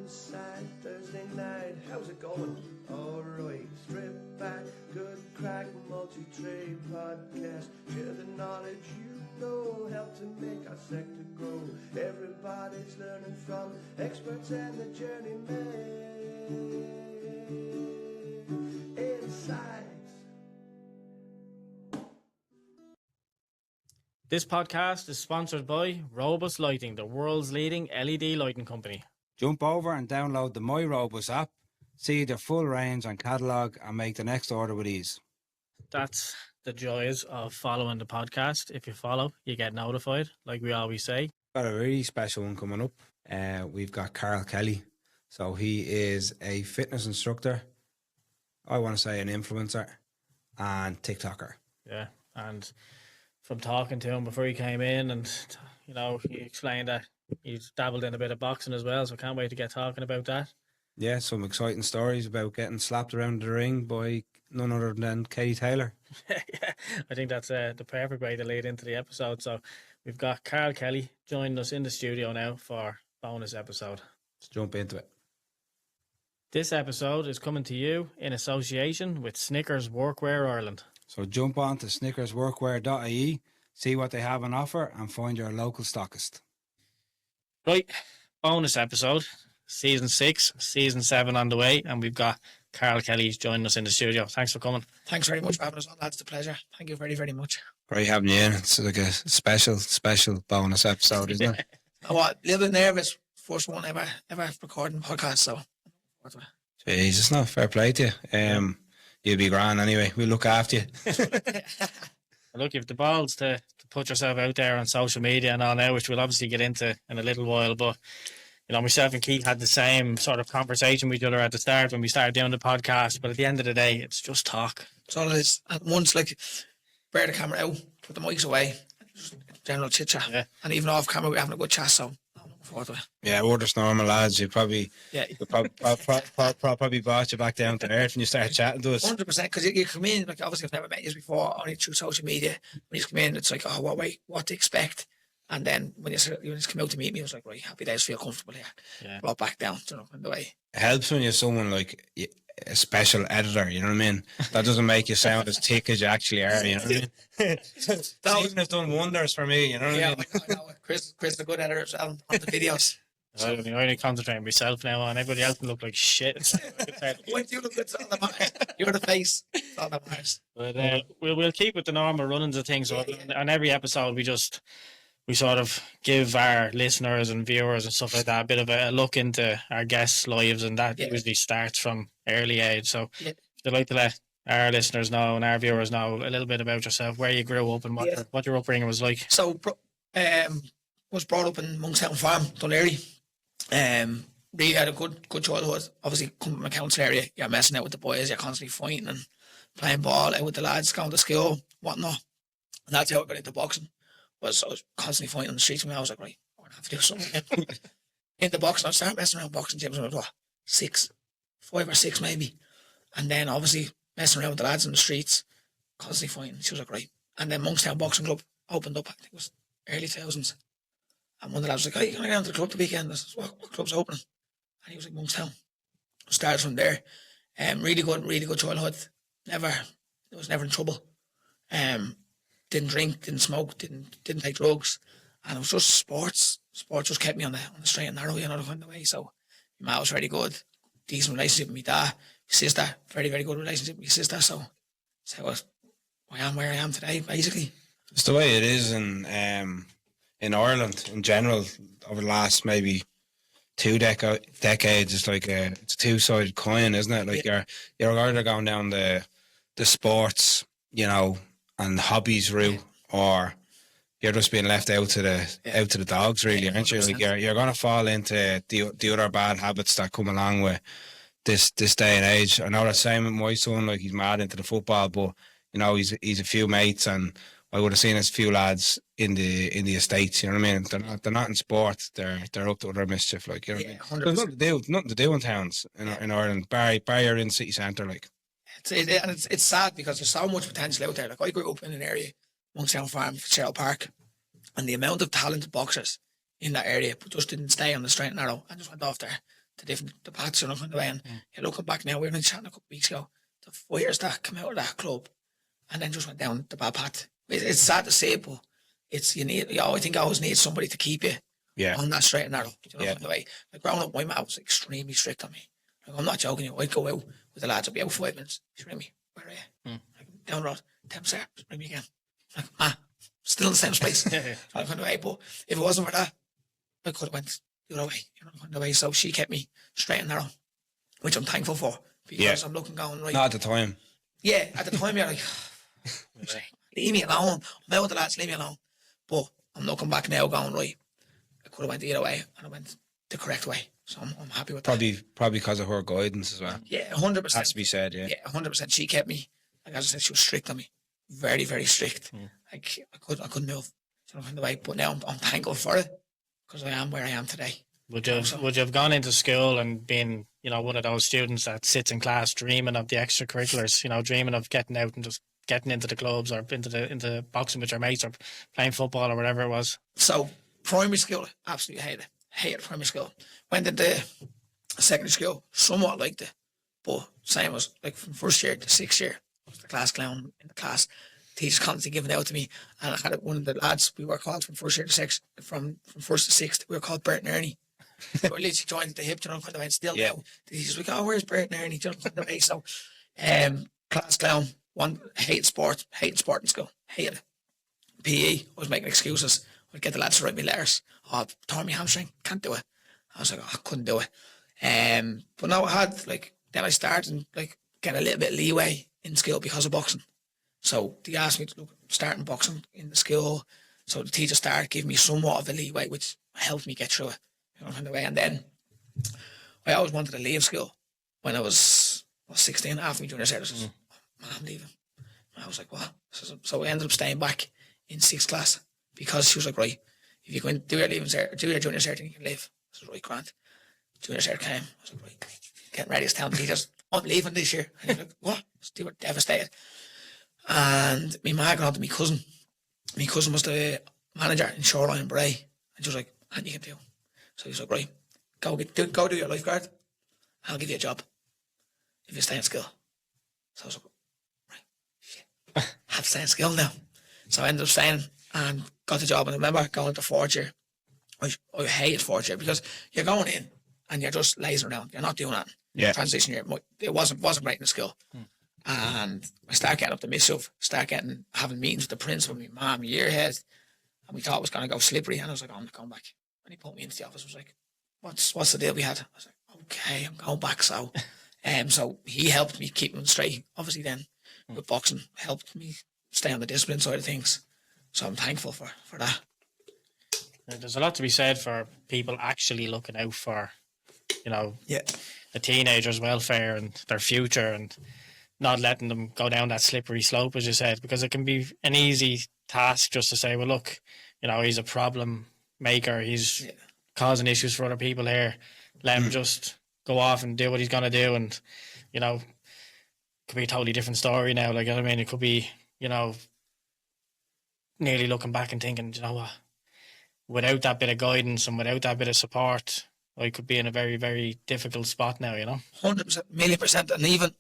inside Thursday night. How's it going? Alright, strip back, good crack, multi-trade podcast. Share the knowledge you know, help to make our sector grow. Everybody's learning from experts and the journeyman. Insights. This podcast is sponsored by Robus Lighting, the world's leading LED lighting company. Jump over and download the My Robus app, see their full range and catalogue, and make the next order with ease. That's the joys of following the podcast. If you follow, you get notified, like we always say. Got a really special one coming up. We've got Karl Kelly. So he is a fitness instructor, I want to say an influencer, and TikToker. Yeah, and from talking to him before he came in, and you know, he explained that he's dabbled in a bit of boxing as well, so can't wait to get talking about that. Yeah, some exciting stories about getting slapped around the ring by none other than Katie Taylor. Yeah, I think that's the perfect way to lead into the episode. So we've got Karl Kelly joining us in the studio now for bonus episode. Let's jump into it. This episode is coming to you in association with Snickers Workwear Ireland. So jump on to snickersworkwear.ie, see what they have on offer, and find your local stockist. Right, bonus episode, season 6, season 7 on the way, and we've got Karl Kelly joining us in the studio. Thanks for coming. Thanks very much for having us on, lads. It's a pleasure. Thank you very, very much. Great having you in. It's like a special bonus episode, isn't it? A little bit nervous. First one ever recording podcast, so. Jeez, it's not fair play to you. You'll be grand anyway. We'll look after you. Look, you've the balls to put yourself out there on social media and all now, which we'll obviously get into in a little while. But, you know, myself and Keith had the same sort of conversation with each other at the start when we started doing the podcast. But at the end of the day, it's just talk. That's all it is. And once, like, bear the camera out, put the mics away, just general chit chat. Yeah. And even off camera, we're having a good chat, so I'm looking forward to it. Yeah, we're just normal lads. You probably brought you back down to earth when you started chatting to us. 100%, because you come in, like, obviously I've never met you before, only through social media. When you come in, it's like, oh, what to expect. And then when you just come out to meet me, I was like, right, happy days, feel comfortable here. Yeah. Brought back down, you know, in the way. It helps when you're someone like a special editor, you know what I mean? That doesn't make you sound as thick as you actually are, you know what I mean? Stephen has done wonders for me, you know what I mean? I know. Chris is a good editor as well on the videos. I only concentrate on myself now, and everybody else can look like shit. When you look good, it's all that matters. You're the face. It's all that matters. But we'll keep with the normal runnings of things. So on every episode, we sort of give our listeners and viewers and stuff like that a bit of a look into our guests' lives, and that usually starts from early age. So I'd like to let our listeners know and our viewers know a little bit about yourself, where you grew up and what your upbringing was like. So, was brought up in Monkstown Farm, Dunleary. Really had a good childhood. Obviously, come from a council area, you're messing out with the boys, you're constantly fighting and playing ball out with the lads, going to school, whatnot. And that's how I got into boxing. I was constantly fighting on the streets, and I was like, right, I'm going to have to do something. Into boxing, I started messing around boxing gyms when I was 5 or 6 maybe. And then obviously messing around with the lads on the streets, constantly fighting. She was like, right. And then Monkstown Boxing Club opened up, I think it was early 2000s. And one of the lads was like, hey, can I get down to the club the weekend? I said, what club's opening? And he was like, Monkstown. Started from there. Really good childhood. I was never in trouble. Didn't drink, didn't smoke, didn't take drugs. And it was just sports. Sports just kept me on the straight and narrow, you know, the kind of way. So my mum was very good. Decent relationship with my dad. My sister, very, very good relationship with my sister. So I am where I am today, basically. It's the way it is in Ireland in general over the last maybe 2 decades. It's like it's a two-sided coin, isn't it? Like you're either going down the sports, you know, and hobbies route, or you're just being left out to the dogs, really, aren't you? Like you're going to fall into the other bad habits that come along with this day and age. I know the same with my son. Like he's mad into the football, but you know he's a few mates, and I would have seen a few lads in the estates. You know what I mean? They're not in sport. They're up to other mischief. Like, you know, there's nothing to do in towns in Ireland. Bar you're in city centre, like. It's sad because there's so much potential out there. Like I grew up in an area, Monkstown Farm, Fitzgerald Park, and the amount of talented boxers in that area just didn't stay on the straight and narrow and just went off there the paths, you know, kind of way. And you're looking back now, we were in chatting a couple of weeks ago, the fires that come out of that club and then just went down the bad path. It's sad to say, but I think I always need somebody to keep you on that straight and narrow. You know, kind of way. Like growing up, my mum was extremely strict on me. Like, I'm not joking you. I'd go out with the lads, I'd be out 5 minutes. She'd ring me, where are you? Like, down the road, 10 sir, ring me again. Like, still in the same space. I kind of way, but if it wasn't for that, I could have went the other way, you know, kind of way. So she kept me straight and narrow, which I'm thankful for, because I'm looking going right. Not at the time. Yeah, at the time you're like, leave me alone. I'm out with the lads, leave me alone. But I'm looking back now going, right, I could have went the other way and I went the correct way. So I'm happy with that. Probably because of her guidance as well. Yeah, 100%. Has to be said, yeah. Yeah, 100%. She kept me, like as I said, she was strict on me. Very, very strict. Like I couldn't move. So kind of way. But now I'm thankful for it because I am where I am today. Would you have gone into school and been, you know, one of those students that sits in class dreaming of the extracurriculars, you know, dreaming of getting out and just getting into the clubs or into boxing with your mates or playing football or whatever it was? So primary school, absolutely hated it. Hated primary school. Went into secondary school, somewhat liked it, but same as like from first year to sixth year, I was the class clown in the class. Teachers constantly giving out to me, and I had one of the lads. We were called from first year to sixth, from first to sixth. We were called Bert and Ernie. They were literally joined at the hip, you know, kind of way. Still now, the teachers were like, "Oh, where's Bert and Ernie?" You know, kind of way. So, class clown. Hated sport in school. Hated it. PE. I was making excuses. I'd get the lads to write me letters. Oh, tore me hamstring. Can't do it. I was like, I couldn't do it. But now I had then I started getting a little bit of leeway in school because of boxing. So they asked me to start in boxing in the school. So the teacher started giving me somewhat of a leeway, which helped me get through it. You know, kind of way. And then I always wanted to leave school when I was 16 after my junior services. Man, I'm leaving. And I was like, what? So I ended up staying back in 6th class because she was like, right, if you go and do your junior cert, you can leave. I said, right, Grant. Junior cert came. I was like, right, getting ready to tell the teachers, I'm leaving this year. And he was like, what? They were devastated. And my ma got on to my cousin. My cousin was the manager in Shoreline Bray. And she was like, and you can do. So he was like, right, go do your lifeguard. I'll give you a job if you stay in school. So I was like, right, shit, I have to stay in school now. So I ended up staying and got the job. And I remember going to 4th year. I hated 4th year because you're going in and you're just lazing around. You're not doing that. Yeah. Transition year, it wasn't great in the school. And I started getting up to mischief, having meetings with the principal, my mum, year ahead. And we thought it was going to go slippery. And I was like, oh, I'm not going back. And he pulled me into the office. I was like, what's the deal we had? I was like, okay, I'm going back. So he helped me keep them straight. Obviously then with boxing, helped me stay on the discipline side of things. So I'm thankful for that. There's a lot to be said for people actually looking out for, you know, the teenagers' welfare and their future and not letting them go down that slippery slope, as you said, because it can be an easy task just to say, well, look, you know, he's a problem maker. He's causing issues for other people here. Let him just go off and do what he's going to do. And, you know, it could be a totally different story now. Like, I mean, it could be, you know, nearly looking back and thinking, you know what, without that bit of guidance and without that bit of support, I could be in a very, very difficult spot now, you know? 100%, million percent. And even,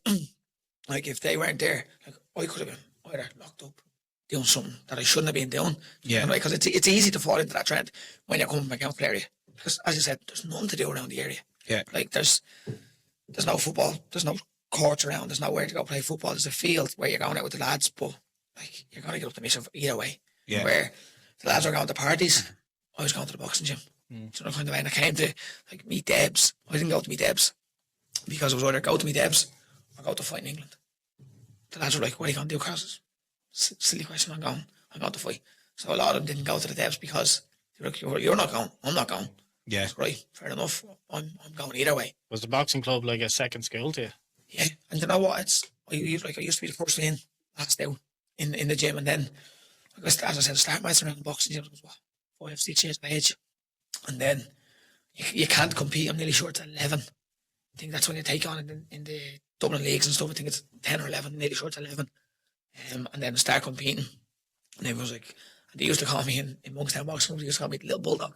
like, if they weren't there, like, I could have been either locked up doing something that I shouldn't have been doing. Yeah. Because it's easy to fall into that trend when you're coming from a council area. Because, as you said, there's nothing to do around the area. Yeah. Like, there's no football, there's no courts around, there's nowhere to go play football. There's a field where you're going out with the lads, but, like, you're going to get up to mischief either way. Yeah. Where the lads are going to parties, I was going to the boxing gym. So I kind of, and I came to, like, meet Debs. I didn't go to meet Debs because it was either go to meet Debs or go to fight in England. The lads were like, what are you going to do, Carl? Silly question. I'm going to fight. So a lot of them didn't go to the Debs because they were like, you're not going, I'm not going. Yeah. That's right, fair enough. I'm going either way. Was the boxing club like a second school to you? Yeah, and you know what? I used to be the first in, last out in the gym, and then, as I said, I started messing around the boxing gym. I was 5, 6 years of age, and then you can't compete. I'm nearly sure it's 11. I think that's when you take on in the Dublin leagues and stuff. I think it's 10 or 11. Nearly sure it's 11. And then I start competing, and everyone was like, and they used to call me in Monkstown boxing. They used to call me the little bulldog.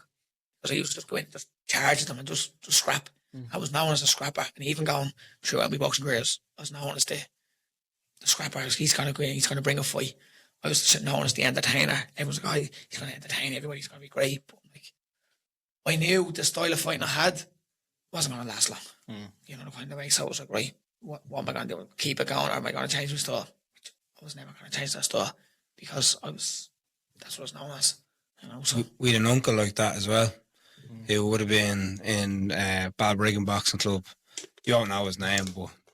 Because I used to just go in, just charge them and just scrap. I was known as a scrapper, and even going throughout my boxing careers, I was known as the scrapper. He's going to bring a fight. I was known as the entertainer. Everyone's like, oh, he's going to entertain everybody. He's going to be great. But like, I knew the style of fighting I had wasn't going to last long. You know, the kind of way. So I was like, right, what am I going to do? Keep it going, or am I going to change my style? I was never going to change that style because that's what I was known as. You know, so We had an uncle like that as well, who would have been in Balbriggan Boxing Club. You don't know his name,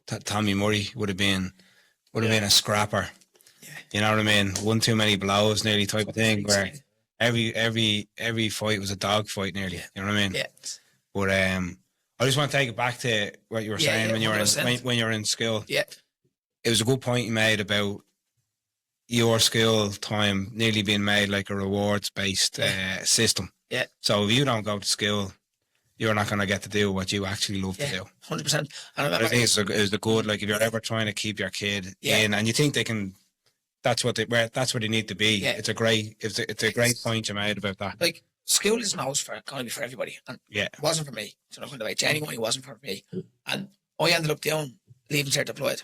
but Tommy Murray would have been a scrapper. Yeah. You know what I mean? One too many blows, nearly type of thing. Where every fight was a dog fight, nearly. Yeah. You know what I mean? Yeah. But I just want to take it back to what you were saying when you were when you were in school. Yeah. It was a good point you made about your school time nearly being made like a rewards based system. Yeah. So if you don't go to school, you're not going to get to do what you actually love to do. 100%. And I think it's a good, like, if you're ever trying to keep your kid in and you think they can, that's where they need to be. Yeah. It's a great point you made about that. like, school isn't always going to be for everybody. And it wasn't for me. So I'm going to way. Genuinely, it wasn't for me. And I ended up doing leaving cert deployed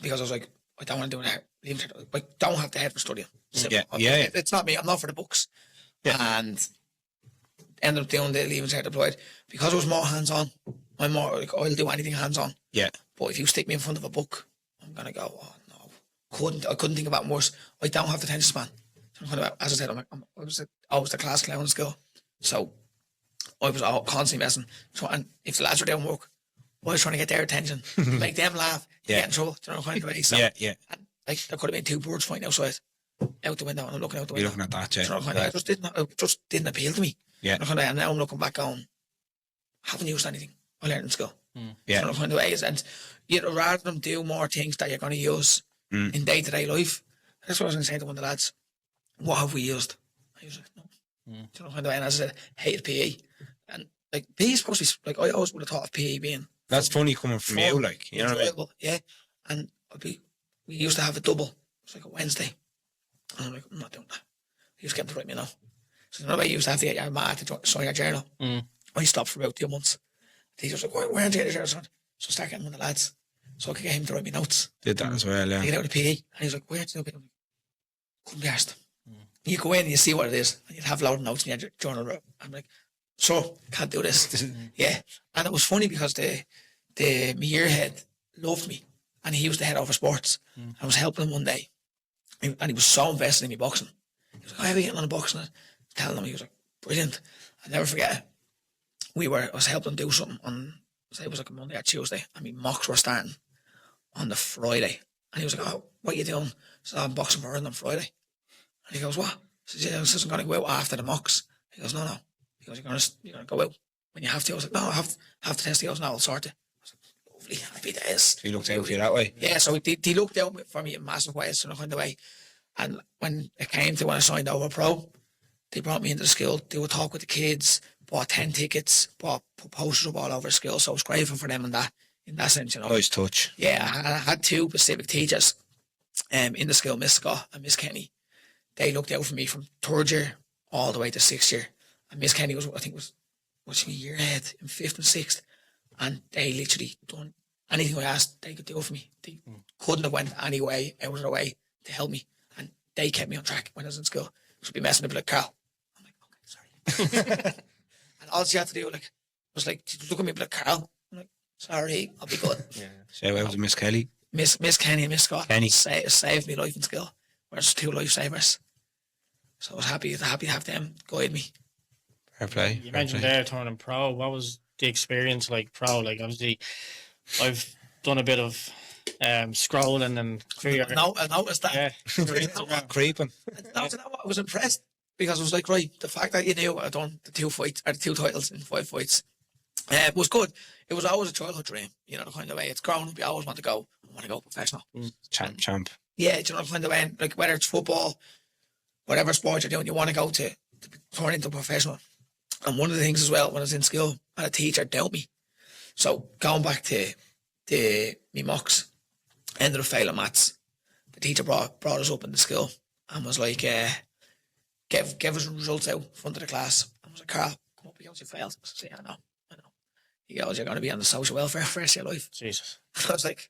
because I was like, I don't want to do it. Leaving cert, I don't have the head for studying. It's not me. I'm not for the books. Yeah. And ended up doing the leaving cert deployed because I was more hands on. I'm more like, I'll do anything hands on. Yeah. But if you stick me in front of a book, I'm gonna go, oh no, I couldn't think about worse. I don't have the attention span. As I said, I was the class clown in school, so I was constantly messing. So, and if the lads were doing work, I was trying to get their attention, make them laugh, get in trouble. Do you know what kind of way? So, and, like, there could have been two birds flying outside, out the window, and I'm looking out the window. You're looking at that, you know kind of it just didn't appeal to me. Yeah. And now I'm looking back on, haven't used anything I learned in school. Yeah. So kind of ways, and rather than do more things that you're going to use in day-to-day life, that's what I was going to say to one of the lads. What have we used? I was like, no. You know, kind of way. And as I said, hated PE. And like, PE is supposed to be, like, I always would have thought of PE being. That's funny coming from you, like, you know what I mean? Yeah. And we used to have a double. It's like a Wednesday. And I'm like, I'm not doing that. He just kept to write me now. So the way you used to have to get your math to sign your journal. I stopped for about 2 months. The teacher was like, where aren't you getting your journal? So I started getting one of the lads. So I could get him to write me notes. Did that as well, yeah. I get out of PE. And he was like, where aren't you doing? Couldn't be arsed. You go in and you see what it is, and you'd have loads of notes in your journal. I'm like, so can't do this. Yeah. And it was funny because my year head loved me, and he was the head over sports. I was helping him one day, and he was so invested in me boxing. He was like, how are you getting on the boxing? Telling him, he was like, brilliant. I'll never forget it. I was helping him do something on, say it was like a Monday or Tuesday, and my mocks were starting on the Friday. And he was like, oh, what are you doing? So I'm boxing for Ireland on Friday. And he goes, what? I said, yeah, I was going to go out after the mocks. He goes, no. He goes, you're going to go out when you have to. I was like, no, I have to test. He goes, no, I'll sort it. I was like, lovely, happy days. He looked out for you that way? Yeah, so he looked out for me in massive ways, so kind of way. And when it came to when I signed over pro, they brought me into the school. They would talk with the kids, bought 10 tickets, put posters up all over the school. So I was grateful for them in that sense, you know. Nice touch. Yeah, I had 2 specific teachers in the school, Miss Scott and Miss Kenny. They looked out for me from 3rd year all the way to 6th year. And Miss Kenny was she a year ahead in 5th and 6th. And they literally done anything I asked, they could do for me. They couldn't have went any way out of their way to help me. And they kept me on track when I was in school. So be messing up like, Carl. I'm like, okay, sorry. And all she had to do was look at me like, Carl. I'm like, sorry, I'll be good. Yeah. So it was Miss Kelly. Miss Kenny and Miss Scott. Kenny saved me life in school. Whereas 2 lifesavers. So I was happy to have them guide me. Fair play. You mentioned there turning pro. What was the experience like pro? Like, obviously, I've done a bit of scrolling and I noticed that. Yeah. Creeping. I was impressed because I was like, right, the fact that you knew I'd done the 2 titles in 5 fights was good. It was always a childhood dream, you know, the kind of way. It's growing up, you always want to go professional. Champ. Yeah, you know, the kind of way, like whether it's football, whatever sport you're doing, you want to go to turn into a professional. And one of the things as well, when I was in school, I had a teacher doubt me. So going back to me mocks, ended up failing maths. The teacher brought us up in the school and was like, gave us results out in front of the class. I was like, Carl, come up, you failed. I said, yeah, I know. He goes, you're going to be on the social welfare for the rest of your life. Jesus. And I was like,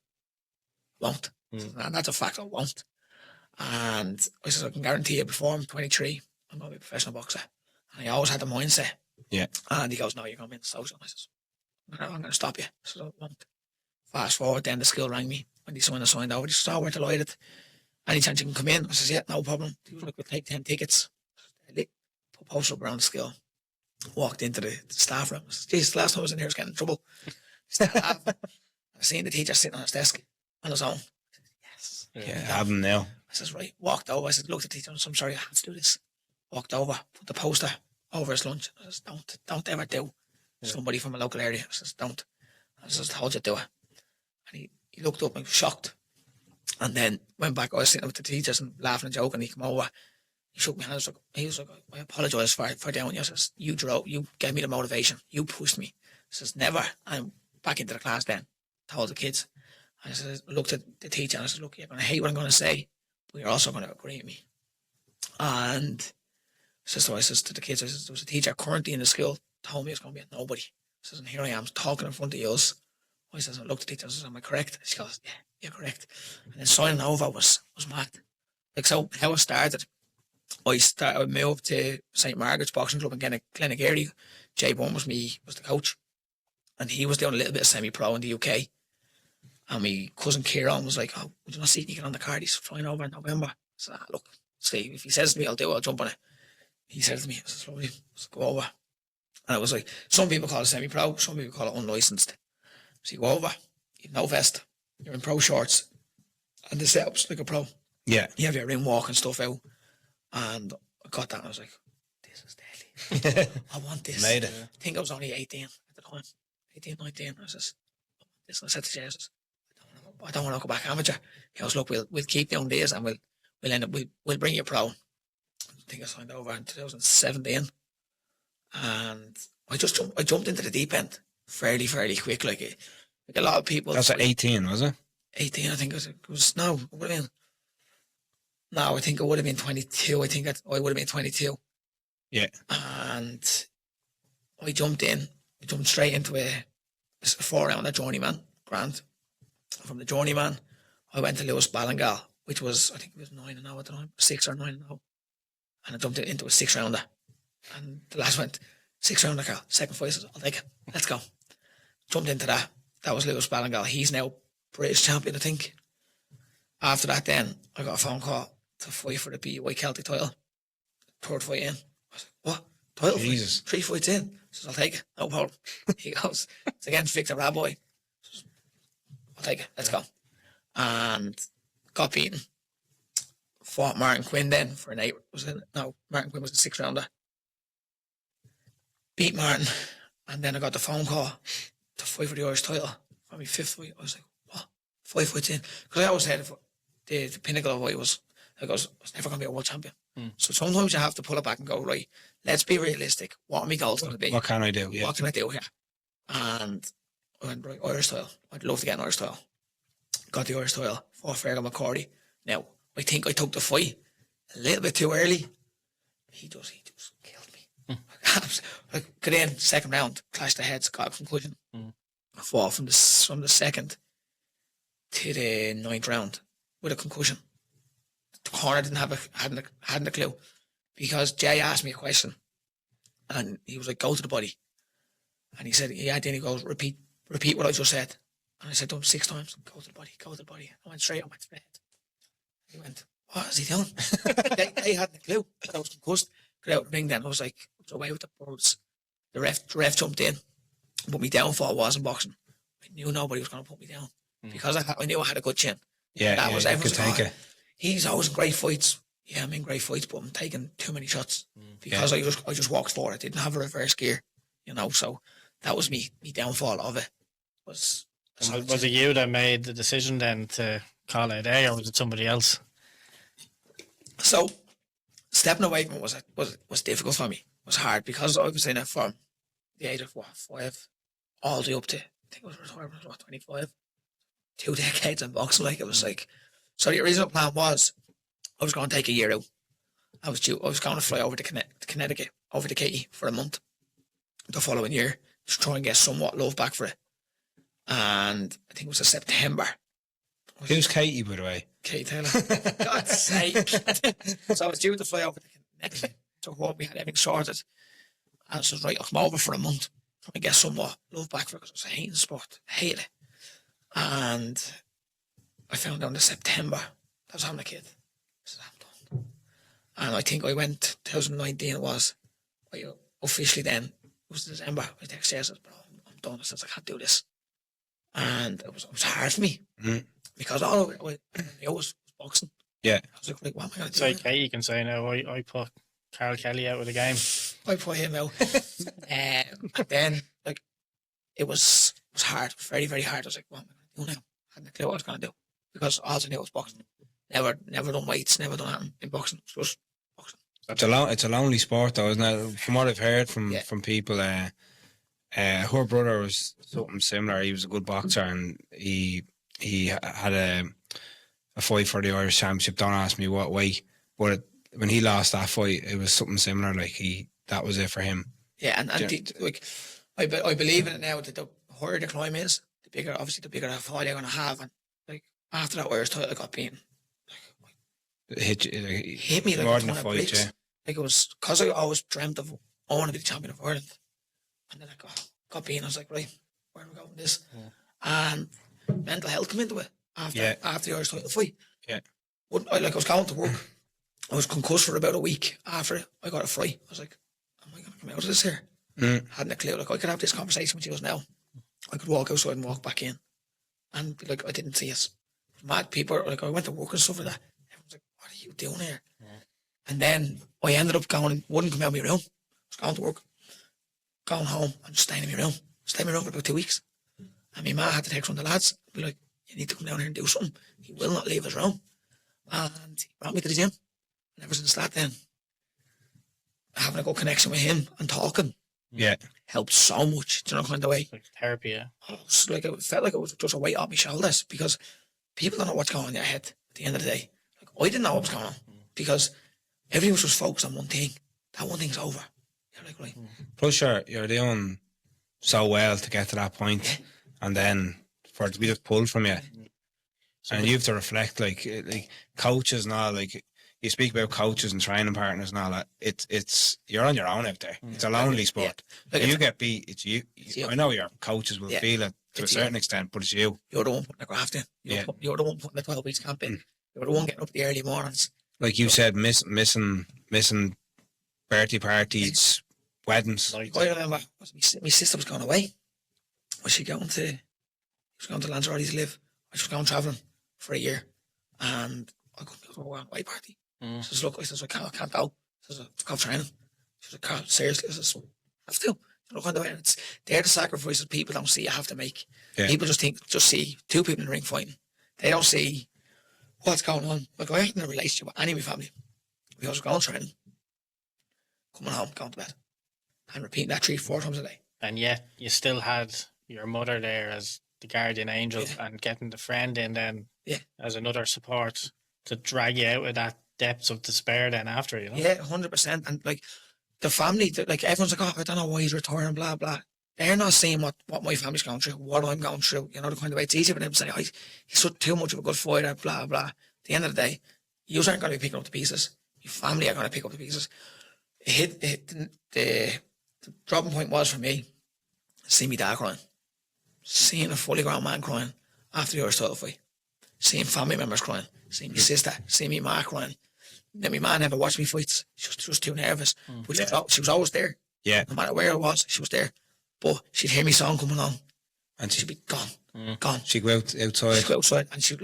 won't. And that's a fact, I won't. And I said, I can guarantee you before I'm 23, I'm going to be a professional boxer. And he always had the mindset. Yeah. And he goes, no, you're going to be in the social. I says, I'm going to stop you. I said, I won't. Fast forward, then the school rang me when he signed over. He said, oh, we're delighted. Anytime you can come in. I says, yeah, no problem. He was like, we'll take 10 tickets. Put a poster up around the school. Walked into the staff room. I says, Jesus, last time I was in here, I was getting in trouble. I seen the teacher sitting on his desk on his own. I said, yes. Yeah, have him now. I says, right. Walked over. I said, look at the teacher. I said, I'm sorry, I have to do this. Walked over, put the poster over his lunch. I says, don't ever do. Somebody from a local area. I says, don't. I says, I told you to do it. And he looked up and was shocked. And then went back. I was sitting with the teachers and laughing and joking. He came over. He shook my hand. He was like, I apologise for down you. I says, you gave me the motivation. You pushed me. I says, never. And back into the class then. Told the kids. I said, looked at the teacher and I said, look, you're going to hate what I'm going to say, but you're also going to agree with me. And so I says to the kids, I says, there was a teacher currently in the school told me it's going to be a nobody. I says, and here I am talking in front of you. I says, I looked at the teacher and I says, am I correct? She goes, yeah, you're correct. And then signing over was mad. Like, so how it started, I moved to St. Margaret's Boxing Club in Glenagary. Jay Bourne was the coach. And he was doing a little bit of semi-pro in the UK. And my cousin Kieran was like, oh, would you not see me get on the card? He's flying over in November. I said, look, see, if he says to me, I'll jump on it. He said to me, I said, lovely, let's go over. And it was like, some people call it semi-pro, some people call it unlicensed. So you go over, you have no vest, you're in pro shorts, and the setup's like a pro. Yeah. You have your ring walk and stuff out. And I got that and I was like, this is deadly. I want this. Made it. I think I was only 18 at the time. 18, 19. I said, I said to Jay, I don't want to go back amateur. He goes, look, we'll keep doing this and we'll end up, we'll bring you pro. I think I signed over in 2017. And I jumped into the deep end fairly quick. Like a lot of people. That's at 18, was it? 18, I think it was no, it would have been. No, I think it would have been 22. I think I would have been 22. Yeah. And I jumped straight into a 4-rounder journeyman, grand. From the journeyman, I went to Lewis Ballingal, which was, I think it was 9-0 at the time, 6 or 9-0. And I jumped into a 6-rounder. And the last went, 6-rounder, Carl. Second fight, I said, I'll take it. Let's go. Jumped into that. That was Lewis Ballingal. He's now British champion, I think. After that, then, I got a phone call to fight for the BUI Celtic title. Third fight in. I was like, what? Title Jesus. fight? 3 fights in. I says, I'll take it. No problem. He goes, it's against Victor Raboy. I'll take it. Let's go. And got beaten. Fought Martin Quinn then for an 8. Martin Quinn was a 6-rounder. Beat Martin. And then I got the phone call to fight for the Irish title. For my 5th fight. I was like, what? 5 fights in. Because I always said the pinnacle of what it was, I was never going to be a world champion. So sometimes you have to pull it back and go, right, let's be realistic. What are my goals going to be? What can I do? Yeah. What can I do here? And I went, right, Irish title. I'd love to get an Irish title. Got the Irish title. Fought Fergal McCordy. Now, I think I took the fight a little bit too early. He just killed me. I got in, second round, clashed the heads, got a conclusion. I fought from the second to the 9th round with a concussion. The corner hadn't a clue, because Jay asked me a question and he was like, go to the body. And he said, yeah, then he goes, repeat what I just said. And I said to him 6 times, go to the body. I went straight on my head. He went, what is he doing? they hadn't a clue that I was concussed. Got out of the ring then. I was like, I was away with the birds. The ref jumped in. But my downfall was in boxing. I knew nobody was going to put me down because I knew I had a good chin. Yeah, that was everyone's take it. He's always in great fights. Yeah, I'm in great fights, but I'm taking too many shots because I just walked forward. I didn't have a reverse gear, so that was me downfall of it. Was it you that made the decision then to call it a day, or was it somebody else? So stepping away from it was difficult for me. It was hard because I was in it from the age of 5 all the way up to, I think it was retirement, 25. 2 decades in boxing, it was like. So the original plan was I was going to take a year out. I was going to fly over to Connecticut, over to Katie for a month the following year, to try and get somewhat love back for it. And I think it was in September. Who's Katie, by the way? Kate Taylor. God's sake. So I was due to fly over next to home. We had everything sorted. And I said, right, I'll come over for a month. Try and get somewhat love back for it because I was hating the sport. Hated it. And I found out in September that I was having a kid. I said, I'm done. And I think I went, 2019 it was, officially then, it was December. I texted her, I said, bro, I'm done. I said, I can't do this. And it was hard for me. Because all I knew was boxing. Yeah. I was like, what am I going to So do? Katie can say now, I put Karl Kelly out of the game. I put him out. And then, like, it was hard, very, very hard. I was like, what am I going to do now? I hadn't a clue what I was going to do. Because all I knew was boxing. Never done weights, never done anything in boxing. It was just boxing. It's a lonely sport, though, isn't it? From what I've heard from people, her brother was something similar. He was a good boxer, and he had a fight for the Irish Championship. Don't ask me what weight, but when he lost that fight, it was something similar. Like that was it for him. Yeah, and I believe in it now that the higher the climb is, the bigger the fall you're going to have. And like after that Irish title, I got beaten. Hit Me like more a than a ton of fight, bricks. yeah. Like it was because I always dreamt of I want to be the champion of Ireland, and then I got beaten. I was like, right, where are we going with this? Yeah. And mental health came into it after the Irish title fight. Yeah. But I was going to work. I was concussed for about a week after I got a fright. I was like, am I going to come out of this here? Hadn't a clue. Like I could have this conversation with you now. I could walk outside and walk back in, and be like, I didn't see us. Mad people. Like I went to work and stuff like that. Everyone's like, what are you doing here? Yeah. And then I ended up wouldn't come out of my room. I was going to work, going home and just staying in my room. Staying in my room for about 2 weeks. And my ma had to text one of the lads, be like, you need to come down here and do something. He will not leave his room. And he brought me to the gym. And ever since that then, having a good connection with him and talking helped so much. Do you know kind of way? Like therapy, yeah. It felt like it was just a weight off my shoulders because people don't know what's going on in their head at the end of the day. Like I didn't know what was going on because everything was just focused on one thing. That one thing's over. You're like, right. Plus, you're doing so well to get to that point, and then for it to be just pulled from you, and you have to reflect, like coaches and all. Like you speak about coaches and training partners and all that. It's you're on your own out there. It's a lonely sport. Like you get beat. It's you. I know your coaches will feel it to a certain extent, but it's you. You're the one putting the graft in. You're the one putting the 12 weeks camp in. You're the one getting up the early mornings. Like you said, missing birthday parties, weddings. I remember my sister was going away. She was going to Lanzarote to live. I was going travelling for a year, and I couldn't go to a away party. I says, look, I can't go. I says, I've got training. She said, Carl, seriously? I says, I have to. You know, kind of way. They're the sacrifices people don't see you have to make. Yeah. People just see two people in the ring fighting. They don't see what's going on. Like I ain't in a relationship with any of my family. We always go on training, coming home, going to bed, and repeating that 3-4 times a day. And yet you still had your mother there as the guardian angel and getting the friend in then as another support to drag you out of that depths of despair then after, you know? Yeah, 100%. And like the family, like everyone's like, oh, I don't know why he's retiring, blah, blah. They're not seeing what my family's going through, what I'm going through, you know, the kind of way. It's easy for them to say, oh, he's too much of a good fighter, blah, blah. At the end of the day, you aren't going to be picking up the pieces. Your family are going to pick up the pieces. The dropping point was for me, seeing me dad crying. Seeing a fully grown man crying after the Irish title fight. Seeing family members crying. Seeing my sister, seeing me ma crying. Then my ma never watched me fights. She was too nervous. But she was always there. Yeah. No matter where I was, she was there. But she'd hear me song coming on and she'd be gone. Gone. She'd go outside. She'd go outside and she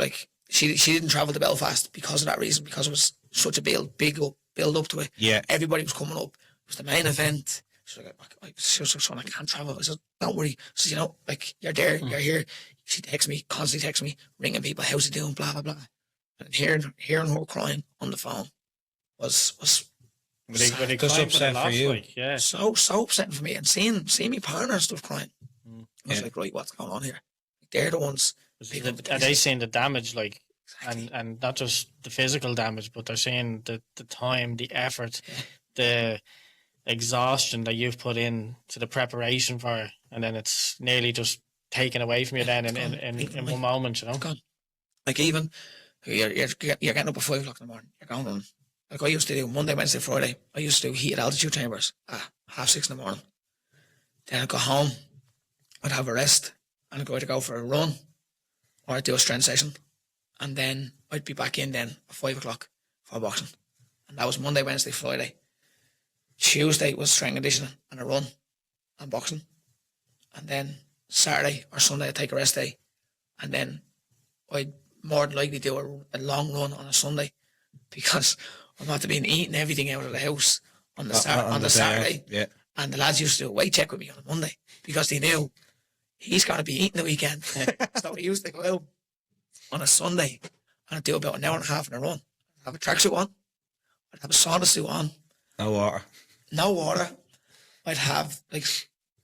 didn't travel to Belfast because of that reason, because it was such a big build up to it. Yeah. Everybody was coming up. It was the main event. She was like, I can't travel. I said, don't worry. She said, you know, like, you're there, you're here. She constantly texts me, ringing people, how's he doing, blah, blah, blah. And hearing her crying on the phone was Were they just upset for you? Like, yeah. So upsetting for me. And seeing me partner and stuff crying. I was like, right, what's going on here? They're the ones. Are they seeing the damage, like, and not just the physical damage, but they're seeing the time, the effort, the exhaustion that you've put in to the preparation for it, and then it's nearly just taken away from you then in one moment, you know. It's gone. Like even you're getting up at 5 o'clock in the morning. You're going on. Like I used to do Monday, Wednesday, Friday. I used to do heated altitude chambers at 6:30 in the morning. Then I'd go home. I'd have a rest, and I'd go to go for a run, or I'd do a strength session, and then I'd be back in then at 5 o'clock for boxing. And that was Monday, Wednesday, Friday. Tuesday was strength conditioning and a run and boxing. And then Saturday or Sunday I'd take a rest day. And then I'd more than likely do a long run on a Sunday, because I'm not to be eating everything out of the house on the Saturday. Yeah. And the lads used to do a weight check with me on a Monday, because they knew he's going to be eating the weekend. So he used to go out on a Sunday and I'd do about an hour and a half in a run. I'd have a tracksuit on. I'd have a sauna suit on. No water. I'd have like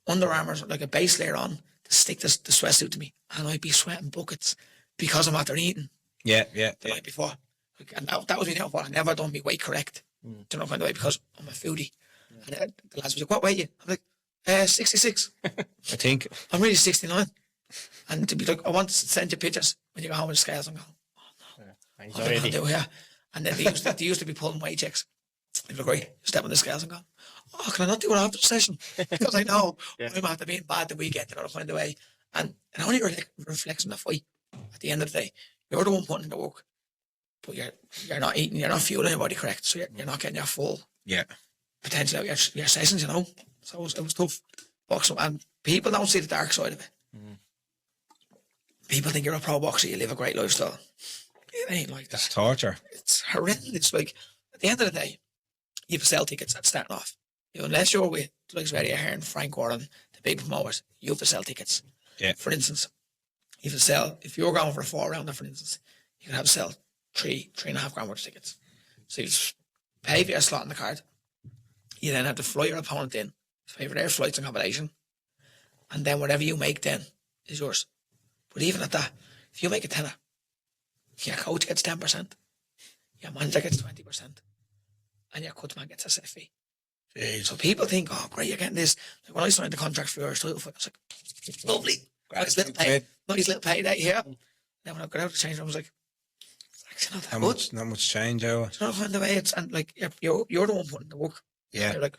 Under Armour, like a base layer on to stick the sweatsuit to me, and I'd be sweating buckets because I'm after eating. The night before. Like, and that was me now. I never done me weight correct. Do you know, kind of way, because I'm a foodie. Yeah. And the lads was like, "What weight you?" I'm like, 66. I think I'm really 69. And to be like, I want to send you pictures when you go home with the scales. I'm going, oh no. What am I going to do here? And then they used to be pulling weight checks. They'd be like, right, step on the scales and go, oh, can I not do it after the session? Because I know I'm after being bad the weekend, and I'll find a way. And it only reflects on the fight. At the end of the day, you're the one putting in the work, but you're not eating, you're not fueling your body correct, so you're not getting your full potential out your sessions, you know. So it was tough boxing, and people don't see the dark side of it. People think you're a pro boxer, you live a great lifestyle. It ain't like that. It's torture. It's horrendous. Like, at the end of the day, you have to sell tickets at starting off. You know, unless you're with like Eddie Ahern, Frank Warren, the big promoters, you have to sell tickets. Yeah. For instance, you have to sell, if you're going for a 4-rounder, for instance, you can have to sell 3.5 grand worth of tickets. So you just pay for your slot on the card. You then have to fly your opponent in, pay for their flights and accommodation, and then whatever you make then is yours. But even at that, if you make a tenner, your coach gets 10%, your manager gets 20%, and your cut man gets a set fee. Jeez. So people think, oh, great, you're getting this. Like when I signed the contract for your title fight, I was like, lovely. Nice little payday here. Then when I got out to change, I was like, it's actually not that good. Not much change out. It's not the way it's, and like, you're the one putting the work. Yeah. You're like,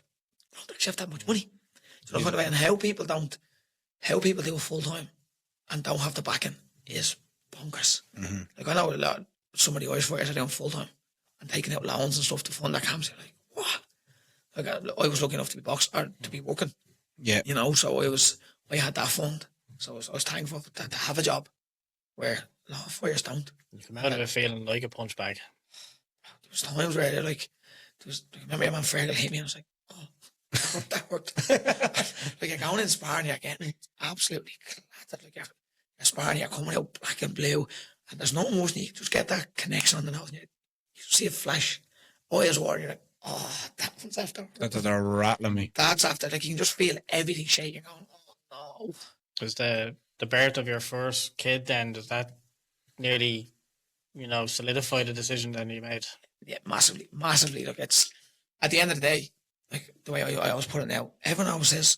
I don't actually have that much money. It's not the way. And how people do it full time and don't have the backing is bonkers. Mm-hmm. Like I know a lot, some of the Irish fighters are doing full time and taking out loans and stuff to fund their camps. You're like, what? Like I was lucky enough to be to be working. Yeah. You know, so I had that fund. So I was thankful to have a job where a lot of fighters don't. You come out of it feeling like a punch bag. There was times where I remember your man Fergal hit me and I was like, oh, that worked. Like you're going in sparring, you're getting absolutely clattered. Like you're sparring, you're coming out black and blue, and there's no emotion. You just get that connection on the nose, and you see a flash. Eyes water, you're like, oh, that one's after. They're rattling me. That's after. Like you can just feel everything shaking. Going, oh no. Was the birth of your first kid then? Does that nearly, solidify the decision then you made? Yeah, massively. Look, it's at the end of the day, like the way I always put it now. Everyone always says,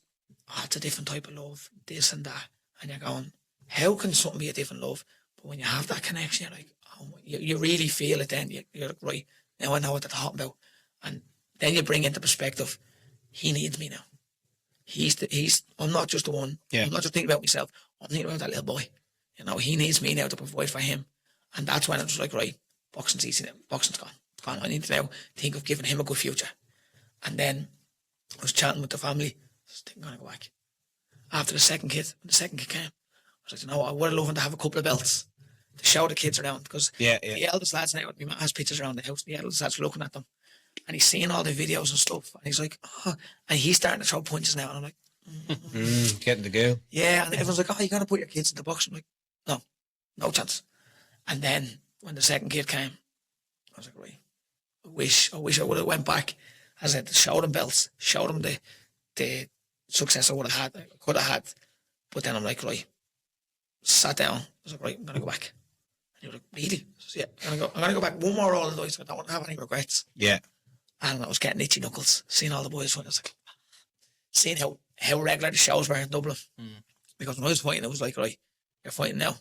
"Oh, it's a different type of love, this and that," and you're going, "How can something be a different love?" But when you have that connection, you're like, "Oh," you really feel it. Then you're like, "Right, now I know what they're talking about," and then you bring into perspective, he needs me now. I'm not just the one. Yeah. I'm not just thinking about myself. I'm thinking about that little boy. He needs me now to provide for him, and that's when I'm just like, right, boxing's easy now. Boxing's gone. I need to now think of giving him a good future. And then I was chatting with the family. I was thinking, I'm going to go back. After the second kid came, I was like, I would have loved to have a couple of belts to show the kids around, because the eldest lads now, my man has pictures around the house, the eldest lads were looking at them, and he's seeing all the videos and stuff, and he's like, oh, and he's starting to throw punches now, and I'm like, getting the go. Yeah, and everyone's like, oh, you got to put your kids in the box. I'm like, no chance. And then when the second kid came, I was like, right, I wish I would have went back. As I said, show them belts, show them the success I would have had, I could have had. But then I'm like, right, sat down. I was like, right, I'm going to go back. And he was like, really? I said, yeah, I'm going to go back one more roll of the dice. I don't want to have any regrets. Yeah. And I was getting itchy knuckles, seeing all the boys fighting. I was like, seeing how regular the shows were in Dublin. Because when I was fighting, it was like, right, you're fighting now,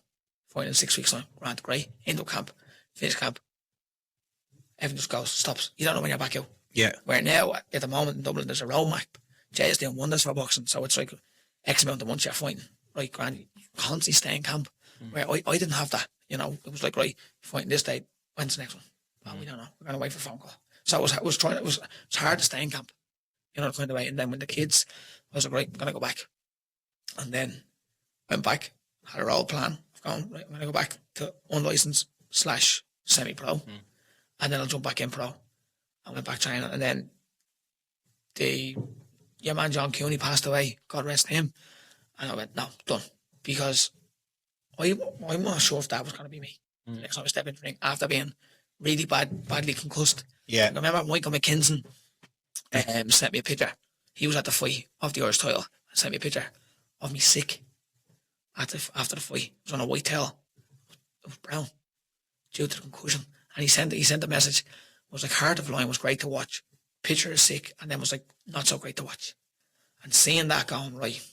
fighting in 6 weeks' time, grand, great, end up camp, finish camp, everything just goes, stops. You don't know when you're back out. Yeah. Where now, at the moment in Dublin, there's a roadmap. Jay is doing wonders for boxing, so it's like X amount of months you're fighting. Right, grand, you constantly stay in camp. Where I didn't have that, you know. It was like, right, fighting this day, when's the next one? Well, we don't know. We're going to wait for a phone call. So it was hard to stay in camp, you know, kind of way. And then when the kids, I was like, right, I'm going to go back. And then went back, had a role plan of going, right, I'm going to go back to unlicensed / semi-pro. And then I'll jump back in pro. I went back training. And then your man John Cooney passed away, God rest him. And I went, no, done. Because I'm not sure if that was going to be me. The next time I step into the ring after being really badly concussed. Yeah. I remember Michael McKinson sent me a picture. He was at the fight of the Irish title and sent me a picture of me sick after the fight. It was on a white towel. It was brown due to the concussion. And he sent a message. It was like, Heart of Lion was great to watch. Picture is sick. And then was like, not so great to watch. And seeing that going, right,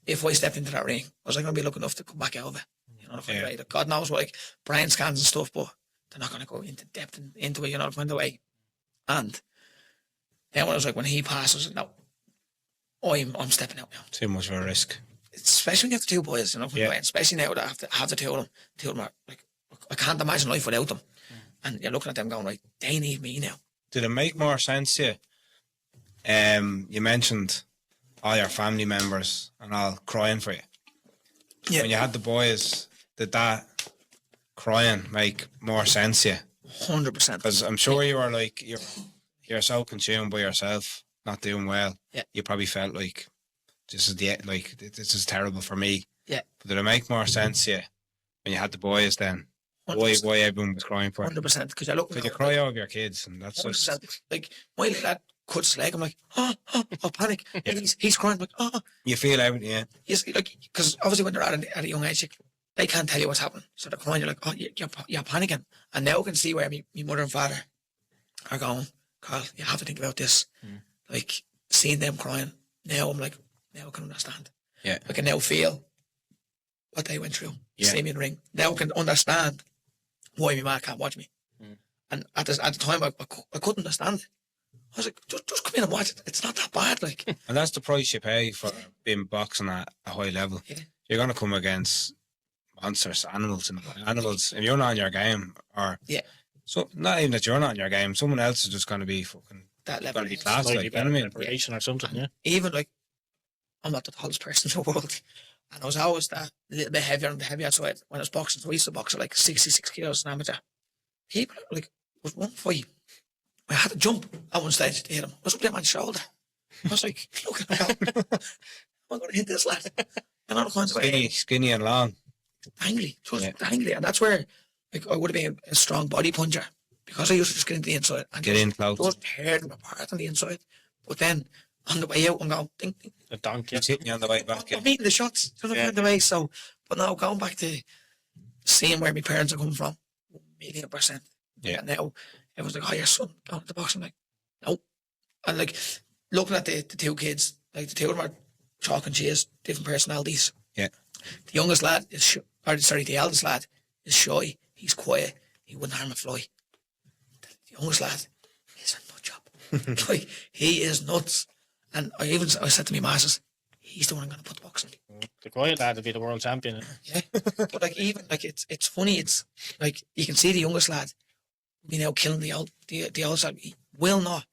if I stepped into that ring, was I going to be lucky enough to come back out of it? You know, right? God knows what, like, brain scans and stuff, but they're not going to go into depth into it, you know, find a way. And then when I was like, when he passed, I was like, no, I'm stepping out now. Too much of a risk. Especially when you have the two boys, you know, and especially now that I have the two of them. Two of them are like, I can't imagine life without them. And you're looking at them going, right, they need me now. Did it make more sense to you? You mentioned all your family members and all crying for you. Yeah. When you had the boys, did that crying make more sense to you? 100%. Because I'm sure you were like, you're so consumed by yourself, not doing well. Yeah. You probably felt like this is terrible for me. Yeah. But did it make more sense to you when you had the boys then? 100%. Why everyone was crying for it? 100%. Because you look. Because you cry over your kids, and that's like my little lad cuts his leg. I'm like, I'll panic. Yeah. He's crying. I'm like, You feel everything, yeah. Yes, like, because obviously when they're at a young age, they can't tell you what's happening. So they're crying. You're like, you're panicking. And now I can see where my mother and father are going, Carl, you have to think about this. Like, seeing them crying. Now I'm like, now I can understand. Yeah. I can now feel what they went through. Yeah. See me in the ring. Now I can understand why my man can't watch me. And at the time, I couldn't understand it. I was like, just come in and watch it. It's not that bad, like. And that's the price you pay for being boxing at a high level. Yeah. You're going to come against monsters, animals. If you're not in your game, or so not even that you're not in your game, someone else is just going to be fucking that level. Going to be class, like, you know what I mean? Or something, yeah. Even like, I'm not the tallest person in the world. And I was always that little bit heavier on the heavier side when I was boxing. So I used to box at like 66 kilos an amateur. People, like, was one fight. I had to jump at one stage to hit him. I was up there on my shoulder. I was like, look at me. I'm going to hit this lad. And all kinds of ways. Skinny and long. Angry. Just angry. And that's where, like, I would have been a strong body puncher because I used to just get into the inside. And get in close. Just tear them apart on the inside. But then, on the way out, I'm going, ding, ding. The donkey. It's hitting you on the way back. I'm eating the shots. The way. So, but now going back to seeing where my parents are coming from, 1,000,000%. Yeah. And now everyone's like, oh, your son going to the box. I'm like, no. And like looking at the two kids, like the two of them are chalk and cheese, different personalities. Yeah. The youngest lad is, the eldest lad is shy. He's quiet. He wouldn't harm a fly. The youngest lad is a nut job. Like, he is nuts. And I said to my masters, he's the one I'm going to put the boxing. The quiet lad will be the world champion. Yeah. But like, even like, it's funny. It's like, you can see the youngest lad, you know, killing the old lad. He will not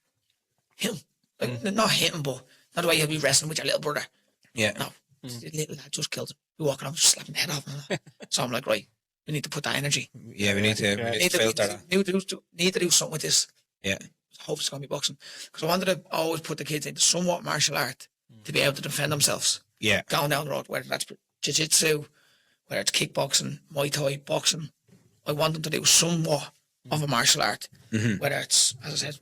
hit him. Like, not hit him, but not the way he'll be wrestling with your little brother. Yeah. No. The little lad just killed him. We're walking around, just slapping the head off him. So I'm like, right, we need to put that energy. Yeah, we need to filter that. Need to do something with this. Yeah. I hope it's going to be boxing. Because I wanted to always put the kids into somewhat martial art to be able to defend themselves. Yeah. Going down the road, whether that's jiu-jitsu, whether it's kickboxing, Muay Thai, boxing. I want them to do somewhat of a martial art. Whether it's, as I said,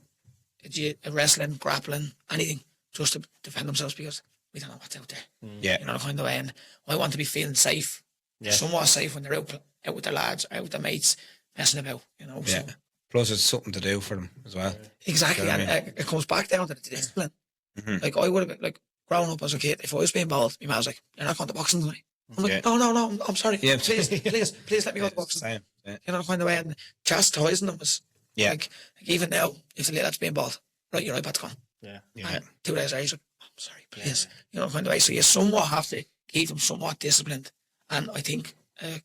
wrestling, grappling, anything, just to defend themselves because we don't know what's out there. Yeah. You know, kind of way. And I want to be feeling safe, somewhat safe when they're out with their lads, out with their mates, messing about, you know. Yeah. So Plus, it's something to do for them as well. Exactly, You know and what I mean? it comes back down to the discipline. Mhm. Like, I would have been, like, growing up as a kid, if I was being bowled, my mum was like, "You're not going to boxing tonight." I'm like, Yeah. no, I'm sorry. Yeah. Please let me go to boxing. Same. Yeah. You know, find a way, and chastising them was, Yeah. like even now, if the lad's being bowled, right, your iPad's gone. Yeah. And 2 days later, he's like, "I'm sorry, please." You know, find a way. So you somewhat have to keep them somewhat disciplined. And I think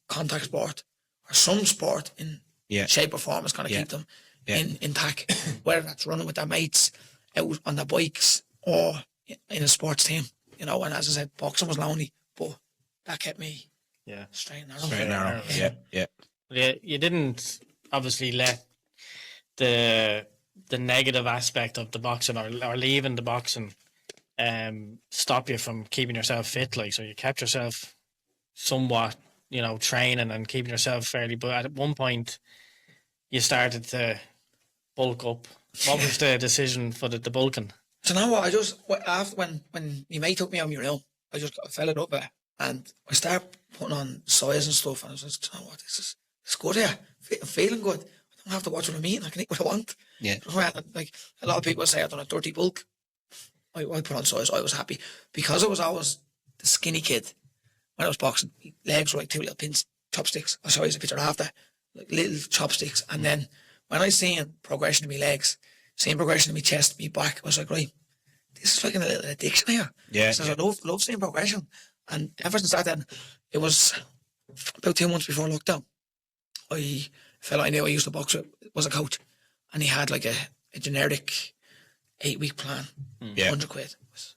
contact sport or some sport in Yeah. shape or form is going to keep them intact. Whether that's running with their mates out on their bikes or in a sports team. You know, and as I said, boxing was lonely, but that kept me Yeah. straight and narrow. Straight and narrow. Yeah. You didn't obviously let the negative aspect of the boxing or leaving the boxing stop you from keeping yourself fit. Like, so you kept yourself somewhat, you know, training and keeping yourself fairly. But at one point, you started to bulk up. What was the decision for the bulking? So now what? I just after when my mate took me on my room, I fell it up there and I started putting on size and stuff. And I was like, "You know what? It's good here. I'm feeling good. I don't have to watch what I'm eating. I can eat what I want." Yeah. Like a lot of people say, I've done a dirty bulk. I put on size. I was happy because I was always the skinny kid when I was boxing. Legs were like 2 little pins, chopsticks. I saw you a picture after, like little chopsticks. And then when I seen progression in my legs, seeing progression in my chest, my back, I was like, right, this is like a little addiction here. Yeah. So I love seeing progression. And ever since that then, it was about 2 months before lockdown. A fella I knew I used to box with was a coach, and he had like a generic 8-week plan, Yeah. 100 quid,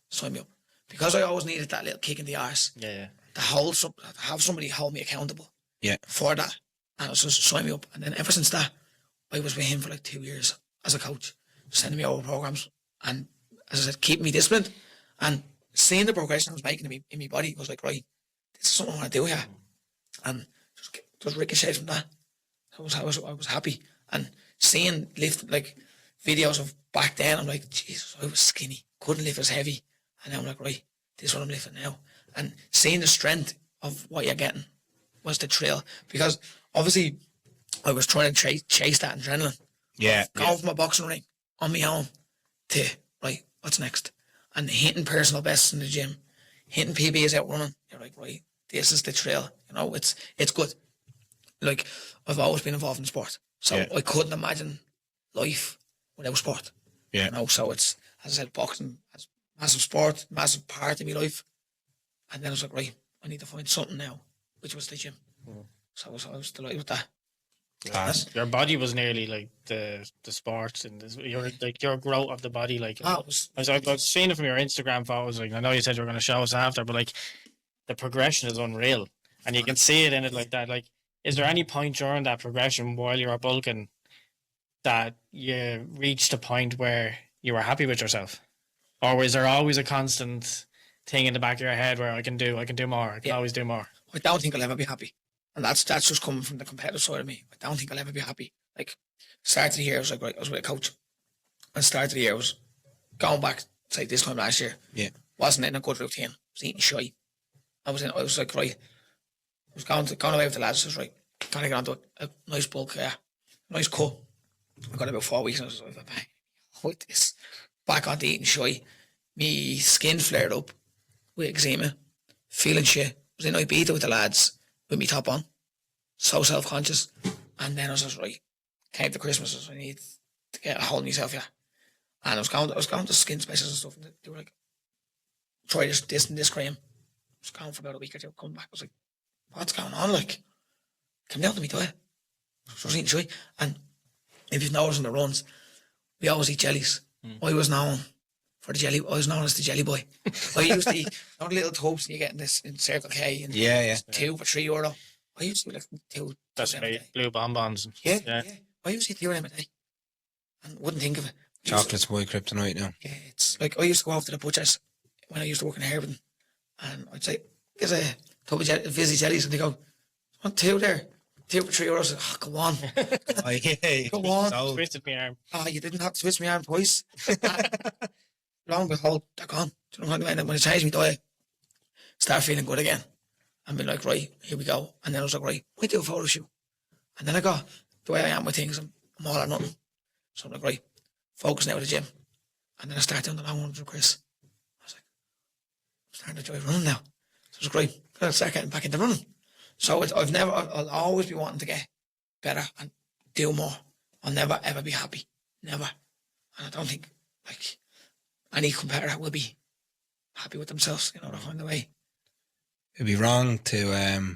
sign me up. Because I always needed that little kick in the arse, Yeah. to have somebody hold me accountable Yeah. for that. And it was just sign me up. And then ever since that, I was with him for like 2 years as a coach, sending me over programs. And as I said, keeping me disciplined. And seeing the progression I was making in my body, I was like, right, this is something I want to do here. And just ricocheted from that. I was happy. And seeing like videos of back then, I'm like, Jesus, I was skinny, couldn't lift as heavy. And now I'm like, right, this is what I'm lifting now. And seeing the strength of what you're getting was the thrill. Because obviously I was trying to chase that adrenaline. Yeah. Going from a boxing ring on my own to, right, what's next? And hitting personal bests in the gym, hitting PBs out running. You're like, right, this is the thrill. You know, it's good. Like, I've always been involved in sport. So I couldn't imagine life without sport. Yeah. You know, so it's, as I said, boxing has massive sport, massive part of my life. And then I was like, right, I need to find something now, which was the gym. So I was delighted with that. Class. Your body was nearly like the sports and your growth of the body. Like, Ah, it was, I've seen it from your Instagram photos. Like, I know you said you were going to show us after, but like the progression is unreal, and you can see it in it like that. Like, is there any point during that progression while you were bulking that you reached a point where you were happy with yourself, or was there always a constant thing in the back of your head where I can do more, I can always do more? I don't think I'll ever be happy. And that's just coming from the competitive side of me. I don't think I'll ever be happy. Like, start of the year, I was like, right, I was with a coach. And start of the year, I was going back, say, this time last year. Yeah. Wasn't in a good routine. I was eating shy. I was like, right, I was going away with the lads. I was right, kind of get onto a nice bulk, nice cut. I got about 4 weeks and I was like, bang, what this? Back onto eating shy. Me skin flared up with eczema, feeling shit. I was in Ibiza with the lads with me top on, so self-conscious. And then I was just right, came to Christmas, I was, I need to get a hold of myself, yeah. And I was going to skin specialists and stuff, and they were like, try this and this cream. I was going for about a week or two, coming back, I was like, what's going on, like? Come down to me toilet. So I was eating shy. And if you've noticed in the runs, we always eat jellies. I was known for the jelly. I was known as the jelly boy. I used to eat the little tubs you get in this in Circle K and €2 for €3. I used to eat like 2. That's right, blue bonbons. Yeah. I used to eat 2 of them a day and wouldn't think of it. Chocolate's my kryptonite now. Yeah, it's like I used to go off to the butchers when I used to work in Herberton, and I'd say, "There's a tub of fizzy jellies," and they go, "Want 2 there? 2 for €3." Oh, go on. Oh, yeah. Go on. So, Twisted my arm. Oh, you didn't have to twist my arm twice. Long and behold, they're gone. Do you know what I mean? When I changed my diet, start feeling good again. And be like, right, here we go. And then I was like, right, we do a photo shoot. And then I got the way I am with things. I'm all or nothing. So I'm like, right, focus now at the gym. And then I start doing the long runs with Chris. I was like, I'm starting to enjoy running now. So it was great. I'll start getting back into running. So I'll always be wanting to get better and do more. I'll never ever be happy. Never. And I don't think like any competitor will be happy with themselves, you know, to find a way. It'd be wrong to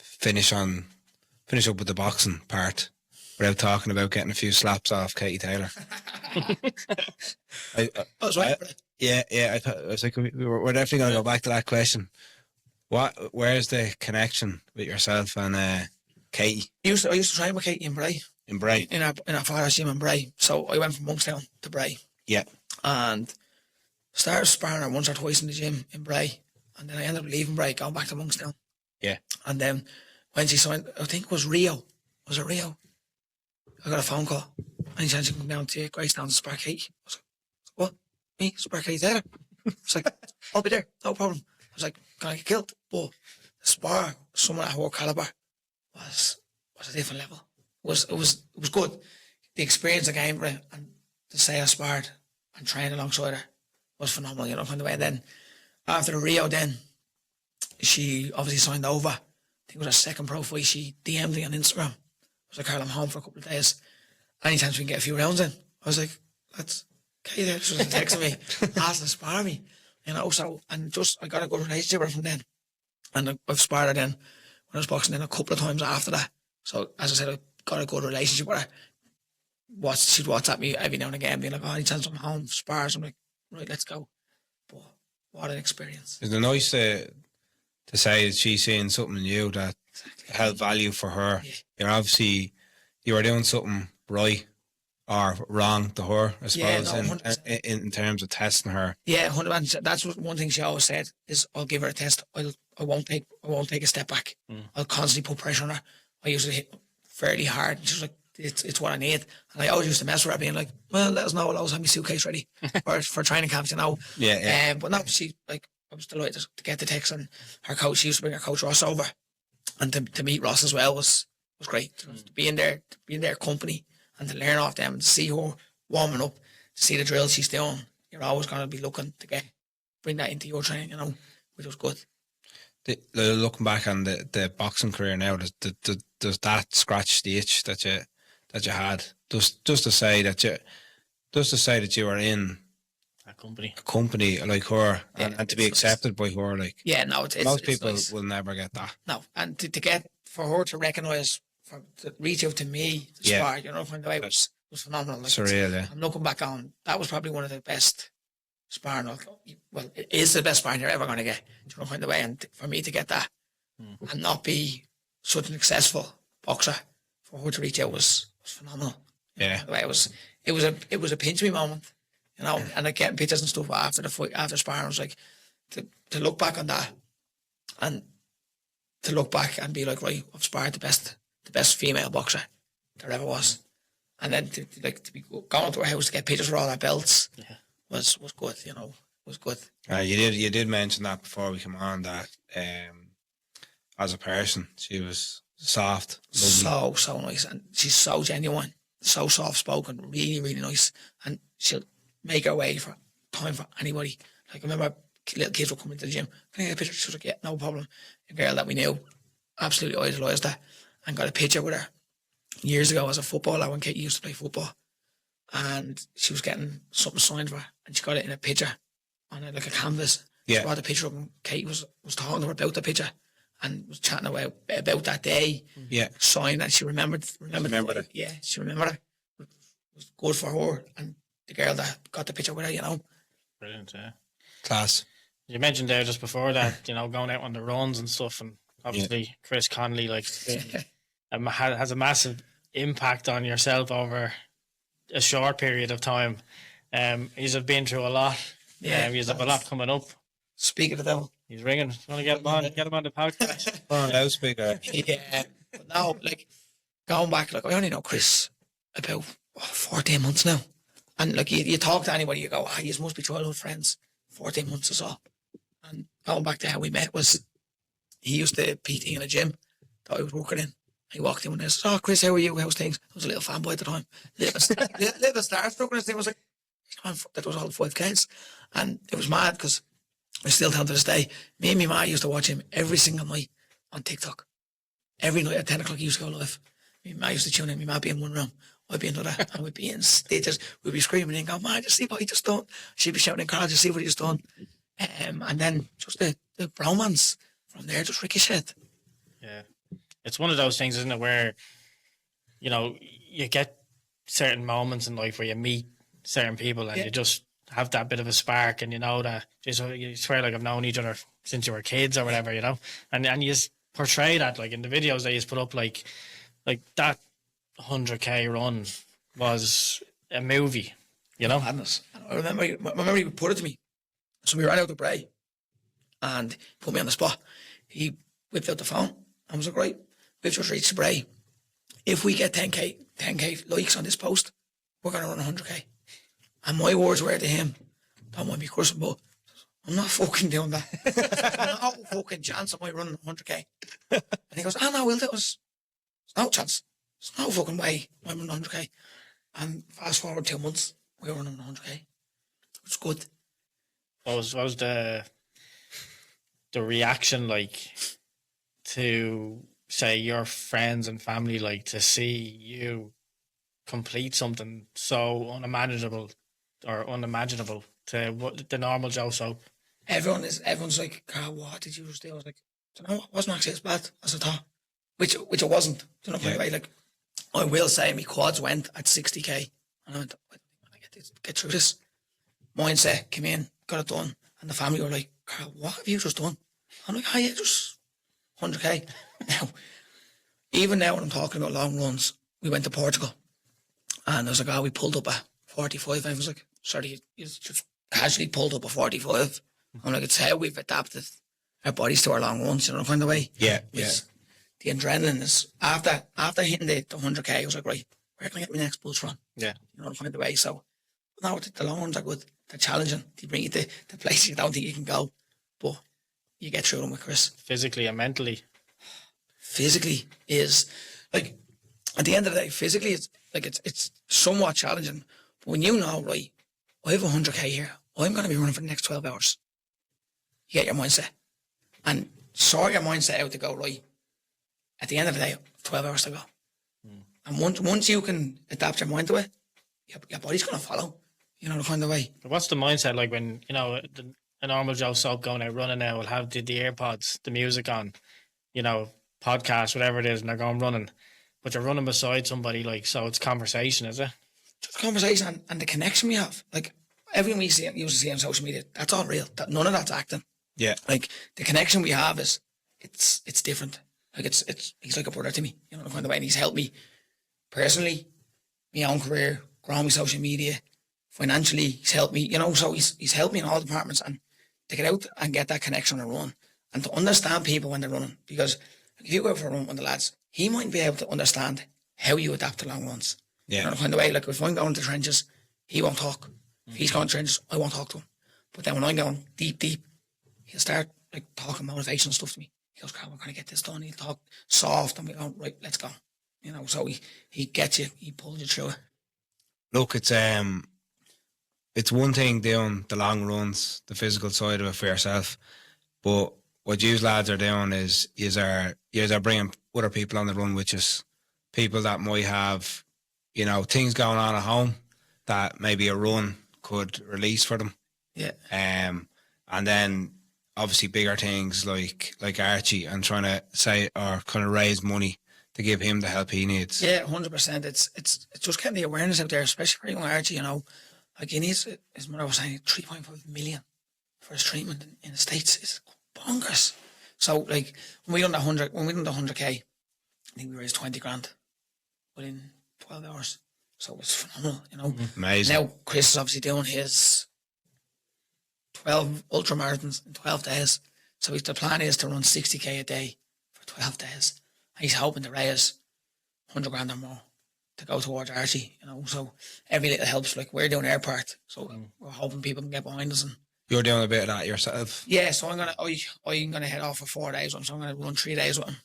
finish up with the boxing part without talking about getting a few slaps off Katie Taylor. I was right. Yeah. I was like, we're definitely going to go back to that question. Where's the connection with yourself and Katie? I used to train with Katie in Bray. In Bray? In our father's gym in Bray. So I went from Monkstown to Bray. Yeah. And started sparring her once or twice in the gym in Bray. And then I ended up leaving Bray, going back to Monkstown. Yeah. And then when she signed, I think it was Rio. Was it Rio? I got a phone call. Any chance you can come down to Greystown and spar Katie? I was like, what? Me? Spar Katie there? I was like, I'll be there. No problem. I was like, can I get killed? But the spar, someone at her caliber, was a different level. It was good. The experience I gained from it, and to say I sparred and trained alongside her was phenomenal, you know, from the way. And then after the Rio, then she obviously signed over. I think it was her second pro fight. She DM'd me on Instagram. I was like, Karl, I'm home for a couple of days. Anytime we can get a few rounds in. I was like, that's okay there. She was texting me, asking to spar me. You know, so, and just, I got a good relationship with her from then. And I've sparred her then when I was boxing then a couple of times after that. So, as I said, I got a good relationship with her. She'd WhatsApp me every now and again, being like, oh, any chance I'm home, spars. I'm like, right, let's go. But what an experience. Is it nice to say that she's seeing something in you that held value for her? Yeah. You're obviously, you were doing something right or wrong to her, I suppose, in terms of testing her. Yeah, 100%. That's one thing she always said is, I'll give her a test. I won't take a step back. I'll constantly put pressure on her. I usually hit fairly hard. She's like, it's what I need. And I always used to mess with her, being like, well, let us know. I'll always have my suitcase ready for training camps, you know. Yeah. But no, I was delighted to get the text, and her coach, she used to bring her coach Ross over, and to meet Ross as well was great. To be in their company and to learn off them and to see her warming up, to see the drills she's doing. You're always going to be looking to bring that into your training, you know, which was good. Looking back on the boxing career now, does that scratch the itch that you had? Just to say that you were in a company like her, and to be accepted by her, like, yeah, no, most people nice. Will never get that. No, and to get for her to recognise, to reach out to me, to spar, you know, from the way was phenomenal. Like, surreal, yeah. I'm looking back on, that was probably one of the best sparring. Well, it is the best sparring you're ever going to get. You know, find the way, and for me to get that and not be such an successful boxer, for her to reach out was phenomenal. Yeah, the way it was a pinch me moment, you know. And like getting pictures and stuff after the fight, after sparring, I was like, to look back on that, and to look back and be like, right, I've sparred the best female boxer there ever was, and then to be going to her house to get pictures of all her belts. Yeah. Was good, you know. Was good. You did mention that before we come on, that as a person she was soft, lovely. So nice, and she's so genuine, so soft spoken, really really nice, and she'll make her way for time for anybody. Like, I remember little kids would come into the gym, can I get a picture? She was like, yeah, no problem. A girl that we knew, absolutely idolised her, and got a picture with her years ago as a footballer when Katie used to play football. And she was getting something signed for her, and she got it in a picture on a canvas. Yeah. She brought the picture up, and Kate was talking to her about the picture and was chatting about that day. Yeah. Signed, and she remembered it. Yeah, she remembered it. It was good for her and the girl that got the picture with her, you know. Brilliant, yeah. Class. You mentioned there just before that, you know, going out on the runs and stuff, and obviously Chris Connolly, like, has a massive impact on yourself over a short period of time. He's been through a lot. Yeah, he's have a lot coming up. Speak of the devil. He's ringing. Want to get him on the podcast? On loudspeaker. Yeah, but now, like, going back, like, I only know Chris about 14 months now, and like, you talk to anybody, you go, you must be childhood friends. 14 months or so. And going back to how we met was, he used to PT in a gym that I was working in, He walked in and said, "Oh, Chris, how are you? How's things?" I was a little fanboy at the time. Little starstruck when I was like, "Man, fuck, that was all 5Ks." And it was mad because I still tell to this day, me and my ma used to watch him every single night on TikTok. Every night at 10 o'clock he used to go live. My ma used to tune in, my ma be in one room, I'd be in another, and we'd be in stitches. We'd be screaming and go, "Man, just see what he just done." She'd be shouting, "Carl, just see what he just done." And then just the bromance from there just ricocheted. Yeah. It's one of those things, isn't it, where, you know, you get certain moments in life where you meet certain people and you just have that bit of a spark, and you know that you swear like I've known each other since you were kids or whatever, you know, and you portray that like in the videos they just put up, like that 100K run was a movie, you know. Madness. I remember he put it to me. So we ran out the Bray and put me on the spot. He whipped out the phone and was like, "Right, we've just reached the Bray. If we get 10K likes on this post, we're going to run 100K. And my words were to him, "Don't mind me cursing, but I'm not fucking doing that. There's no fucking chance of my running 100K. And he goes, "Oh no, we'll do it. There's no chance. There's no fucking way I'm running 100K. And fast forward 2 months, we were running 100K. It was good. What was the reaction like to, say, your friends and family, like to see you complete something so unimaginable to what the normal Joe Soap? Everyone's like, "Carl, what did you just do?" I was like, "Do you know, it wasn't actually as bad as I thought." Which it wasn't. Do you know what I mean? Like, I will say my quads went at 60K. And I went, "I get through this." Mindset, came in, got it done. And the family were like, "Carl, what have you just done?" I'm like, "Oh yeah, just 100K. Now, even now when I'm talking about long runs, we went to Portugal. And I was like, "Oh, we pulled up a 45. I was like, "Sorry, you just casually pulled up a 45. I'm like, "It's how we've adapted our bodies to our long runs," you know, kind of way. Yeah. The adrenaline is, after hitting the 100K, I was like, "Right, where can I get my next boost from?" Yeah. You know, kind of way. So, now the long runs are good. They're challenging. They bring you to places you don't think you can go. But you get through them with Chris. Physically and mentally. Physically is, like, at the end of the day, physically it's like it's somewhat challenging. But when you know, right, I have 100K here, I'm going to be running for the next 12 hours. You get your mindset. And sort your mindset out to go, right, at the end of the day, 12 hours to go. And once you can adapt your mind to it, your body's going to follow, you know, the kind of way. What's the mindset like when, you know, a normal Joe Soap going out running now will have the AirPods, the music on, you know, podcast, whatever it is, and they're going running, but you're running beside somebody, like, so it's conversation, is it? Just conversation and the connection we have. Like, everything we used to see on social media, that's all real. None of that's acting. Yeah. Like, the connection we have is, it's different. Like, he's like a brother to me, you know, the kind of way, and he's helped me personally, my own career, grow my social media, financially, he's helped me, you know, so he's helped me in all departments, and to get out and get that connection and run, and to understand people when they're running, because if you go out for a run with the lads, he might be able to understand how you adapt to long runs. Yeah. You know, the kind of way, like, if I'm going to the trenches, he won't talk. If he's going to the trenches, I won't talk to him. But then when I'm going deep, he'll start, like, talking motivational stuff to me. He goes, "Carl, we're going to get this done." He'll talk soft, and we go, "Right, let's go." You know, so he gets you, he pulls you through it. Look, it's one thing doing the long runs, the physical side of it for yourself, but what you lads are doing is bringing other people on the run, which is people that might have, you know, things going on at home that maybe a run could release for them. Yeah. And then obviously bigger things like Archie, and trying to say, or kind of raise money to give him the help he needs. Yeah, 100%. It's just getting the awareness out there, especially for young Archie, you know. Like, he needs, his mother was saying, 3.5 million for his treatment in the States. It's bonkers. So, like, when we done the 100K, I think we raised 20 grand within 12 hours. So it was phenomenal, you know. Amazing. Now, Chris is obviously doing his 12 ultramarathons in 12 days. So the plan is to run 60K a day for 12 days. And he's hoping to raise 100 grand or more to go towards Archie, you know. So every little helps. Like, we're doing our part. So we're hoping people can get behind us. And You're doing a bit of that yourself. yeah, so I'm gonna head off for 4 days with him. So I'm gonna run 3 days with him.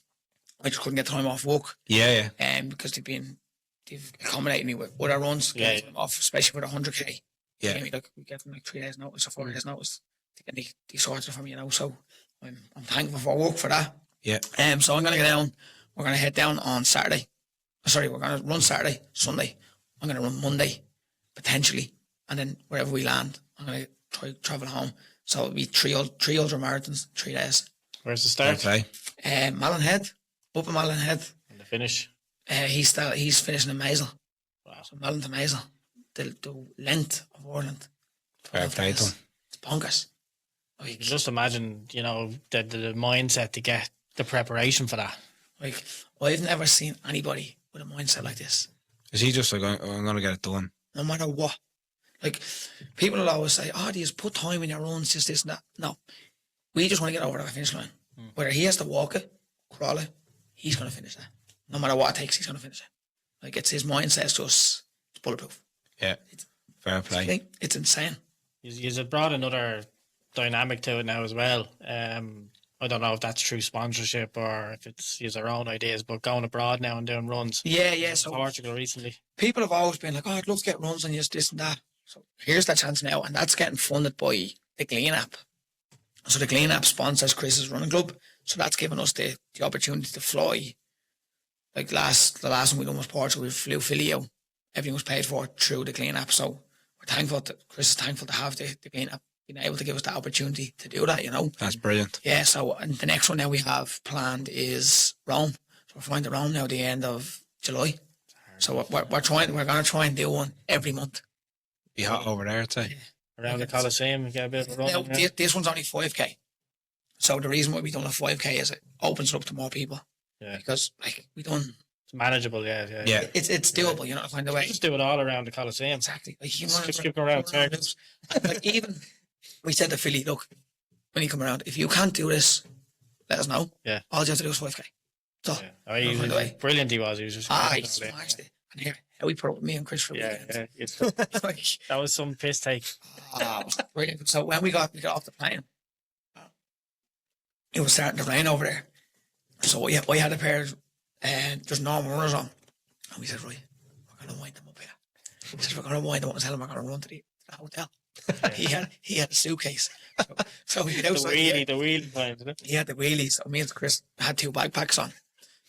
I just couldn't get time off work. Yeah. Because they've accommodated me with other runs, Yeah. time off, especially with 100k. Yeah. You know, like we get them like 3 days notice or 4 days notice to get these sorts of for me, you know. So I'm thankful for work for that. Yeah. So I'm gonna get down. We're gonna head down on Saturday. Sorry, we're gonna run Saturday, Sunday. I'm gonna run Monday, potentially, and then wherever we land, I'm gonna try travel home. So it'll be three ultra marathons, 3 days. Where's the start? Okay. Mallinhead, up in Mallinhead. And the finish. He's finishing in Mazel. Wow. So Malin to Mazel, the length of Ireland. Fair play to him. It's bonkers. You can just imagine, you know, the mindset to get the preparation for that. Like, I've never seen anybody with a mindset like this. Is he just like, I'm going to get it done? No matter what. Like, people will always say, do you just put time in your runs, just this and that. No. We just want to get over that finish line. Whether he has to walk it, crawl it, he's going to finish that. No matter what it takes, he's going to finish it. Like, it's his mindset, it's bulletproof. Yeah. Fair play. It's insane. You've brought another dynamic to it now as well. I don't know if that's through sponsorship or if it's his own ideas, but going abroad now and doing runs. Yeah. So Portugal recently. people have always been like, I'd love to get runs and just this and that. So here's the chance now, and that's getting funded by the Glean app. So the Glean app sponsors Chris's running club. So that's given us the opportunity to fly. Like the last one we done was Portugal. We flew Philly out. Everything was paid for through the Glean app. So we're thankful Chris is thankful to have the Glean app being able to give us the opportunity to do that, you know. That's brilliant. Yeah, so and the next one now we have planned is Rome. So we're flying to Rome now at the end of July. So we're going to try and do one every month. Be hot over there, I'd say. Around the Coliseum, get a bit of a run. Now, this one's only 5k. So the reason why we done a 5k is it opens it up to more people. Yeah. Because like we done, It's manageable, yeah. it's doable. You know, to find a way. Just do it all around the Coliseum. Exactly. Like you Just keep going around circles. Like even we said to Philly, look, when you come around, if you can't do this, let us know. Yeah. All you have to do is 5k. So Yeah. Oh, he find a way. was brilliant. He was just he smashed it. And here, how we put up with me and Chris for yeah. weekends. It's, Like, that was some piss take. brilliant. So when we got off the plane, it was starting to rain over there. So we had a pair of just normal runners on. And we said, right, we're going to wind them up here. He said, we're going to wind them up and tell them we're going to run to the hotel. he had a suitcase. So we get The outside. wheelie time, isn't it? He had the wheelies. So me and Chris had 2 backpacks on.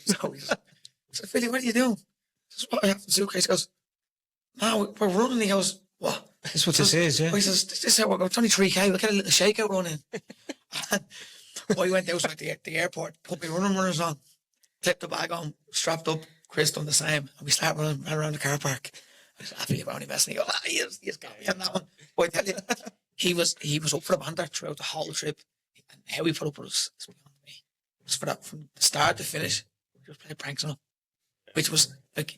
So we just, I said, Philly, what are you doing? He says, what? I have the suitcase. He goes, no, we're running. He goes, what? That's what this is, yeah. He says, this is how we're going. It's only 3k. We'll get a little shakeout running. And I went outside the airport, put my runners on, clipped the bag on, strapped up. Chris done the same. And we start running around the car park. I said, I feel like we're only messing. He goes, he's got me on that one. But I tell you, he was up for the banter throughout the whole trip. And how he put up with us is beyond me. It was for that, from the start to finish, we just played pranks on him. Which was like,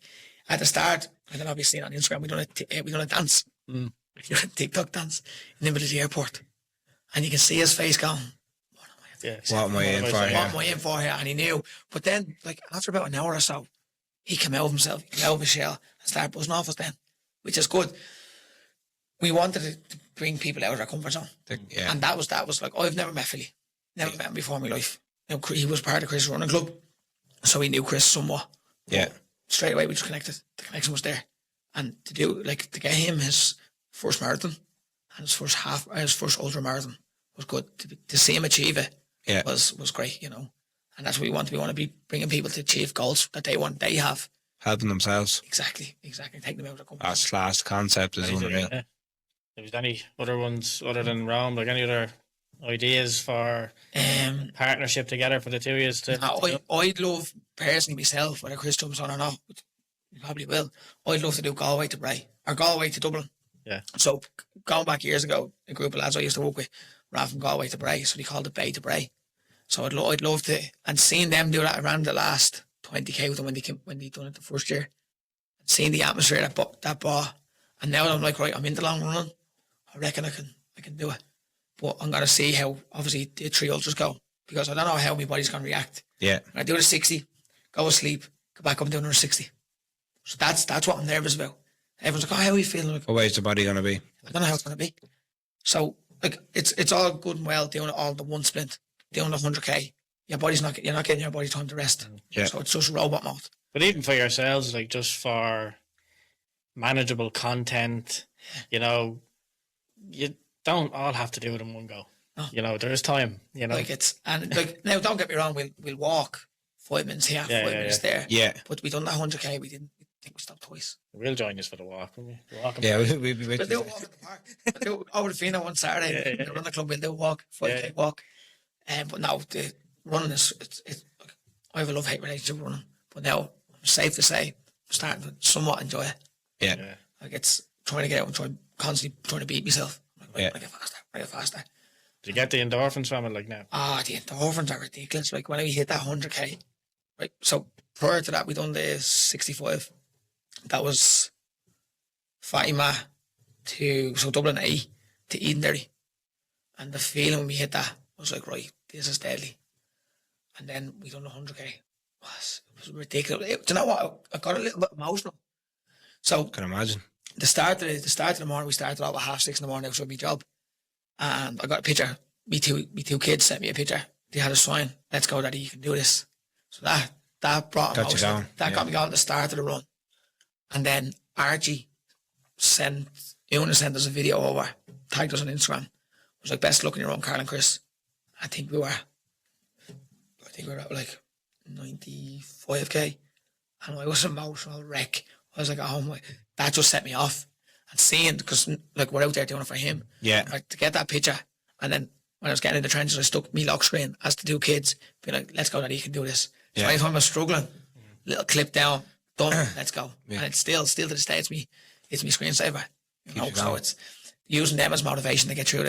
at the start, I don't know if you've seen it on Instagram, we done a dance. We done a TikTok dance in the middle of the airport. And you can see his face going, What am I in for what here? am I in for here? And he knew. But then, like, after about an hour or so, he came out of himself, he came out of his shell and started buzzing off us then, which is good. We wanted to bring people out of their comfort zone. Yeah. And that was like, I've never met Philly. Never met him before in my life. You know, he was part of Chris' running club. So he knew Chris somewhat. Yeah. Straight away we just connected. The connection was there. And to get him his first marathon and his first ultra marathon was good. To see him achieve it was great, you know. And that's what we want. We want to be bringing people to achieve goals that they have. Helping themselves. Exactly. Taking them out of the comfort That's zone. class. The concept is unreal. Yeah. If there's any other ones other than Rome, like any other ideas for partnership together for the two years to I'd love personally myself, whether Chris jumps on or not, he probably will. I'd love to do Galway to Bray or Galway to Dublin. Yeah. So going back years ago, a group of lads I used to work with ran from Galway to Bray, so they called it Bay to Bray. So I'd love to, and seeing them do that around the last 20k with them when they done it the first year, and seeing the atmosphere that brought, and now I'm like, right, I'm into long running. I reckon I can do it. But I'm gonna see how obviously the 3 ultras go, because I don't know how my body's gonna react. Yeah. When I do the 60, go to sleep, go back up and do another 60. So that's what I'm nervous about. Everyone's like, oh, how are you feeling? Like, What way is the body going to be? I don't know how it's gonna be. So like it's all good and well doing it all the one splint, doing the 100k, you're not getting your body time to rest. Yeah. So it's just robot mode. But even for yourselves, like just for manageable content, you know, you don't all have to do it in one go. No. You know, there is time. You know, Now don't get me wrong, we'll walk 5 minutes here, 5 minutes there. Yeah. But we done that 100k. We didn't. I think we stopped twice. we'll join us for the walk. Won't we? The walk Yeah, we'll be We'll with do a you. walk at the park. We'll do over the Fino on Saturday. We'll run the club. We'll do a walk, 5k walk. But now the running is I have a love-hate relationship with running. But now I'm safe to say I'm starting to somewhat enjoy it. Yeah. Like it's trying to get out and constantly trying to beat myself. I'm like, Yeah. I get faster. I get faster. Do you get the endorphins from it like now? The endorphins are ridiculous. Like when we hit that 100k, right? So prior to that, we done the 65. That was Fatima to Dublin A to Edenderry, and the feeling when we hit that was like, right, this is deadly. And then we done the 100k. It was ridiculous. Do you know what? I got a little bit emotional. So Can imagine. the start of the morning, we started out at 6:30 in the morning outside my job, and I got a picture. Me two kids sent me a picture. They had a sign, "Let's go, Daddy, you can do this." So that brought Got you emotion. going, That yeah. got me going at the start of the run. And then Archie sent us a video over, tagged us on Instagram. It was like, "Best luck in your run, Karl and Chris." I think we were at like 95k, and I was an emotional wreck. I was like, "Oh my!" That just set me off. And seeing, because like we're out there doing it for him, Yeah. like to get that picture, and then when I was getting in the trenches, I stuck me lock screen as the two kids, being like, "Let's go, Daddy, you can do this." So Yeah. anytime I was struggling, little clip down, done, let's go. Yeah. And it's still to this day, it's me screensaver. You know, you so going. it's using them as motivation to get through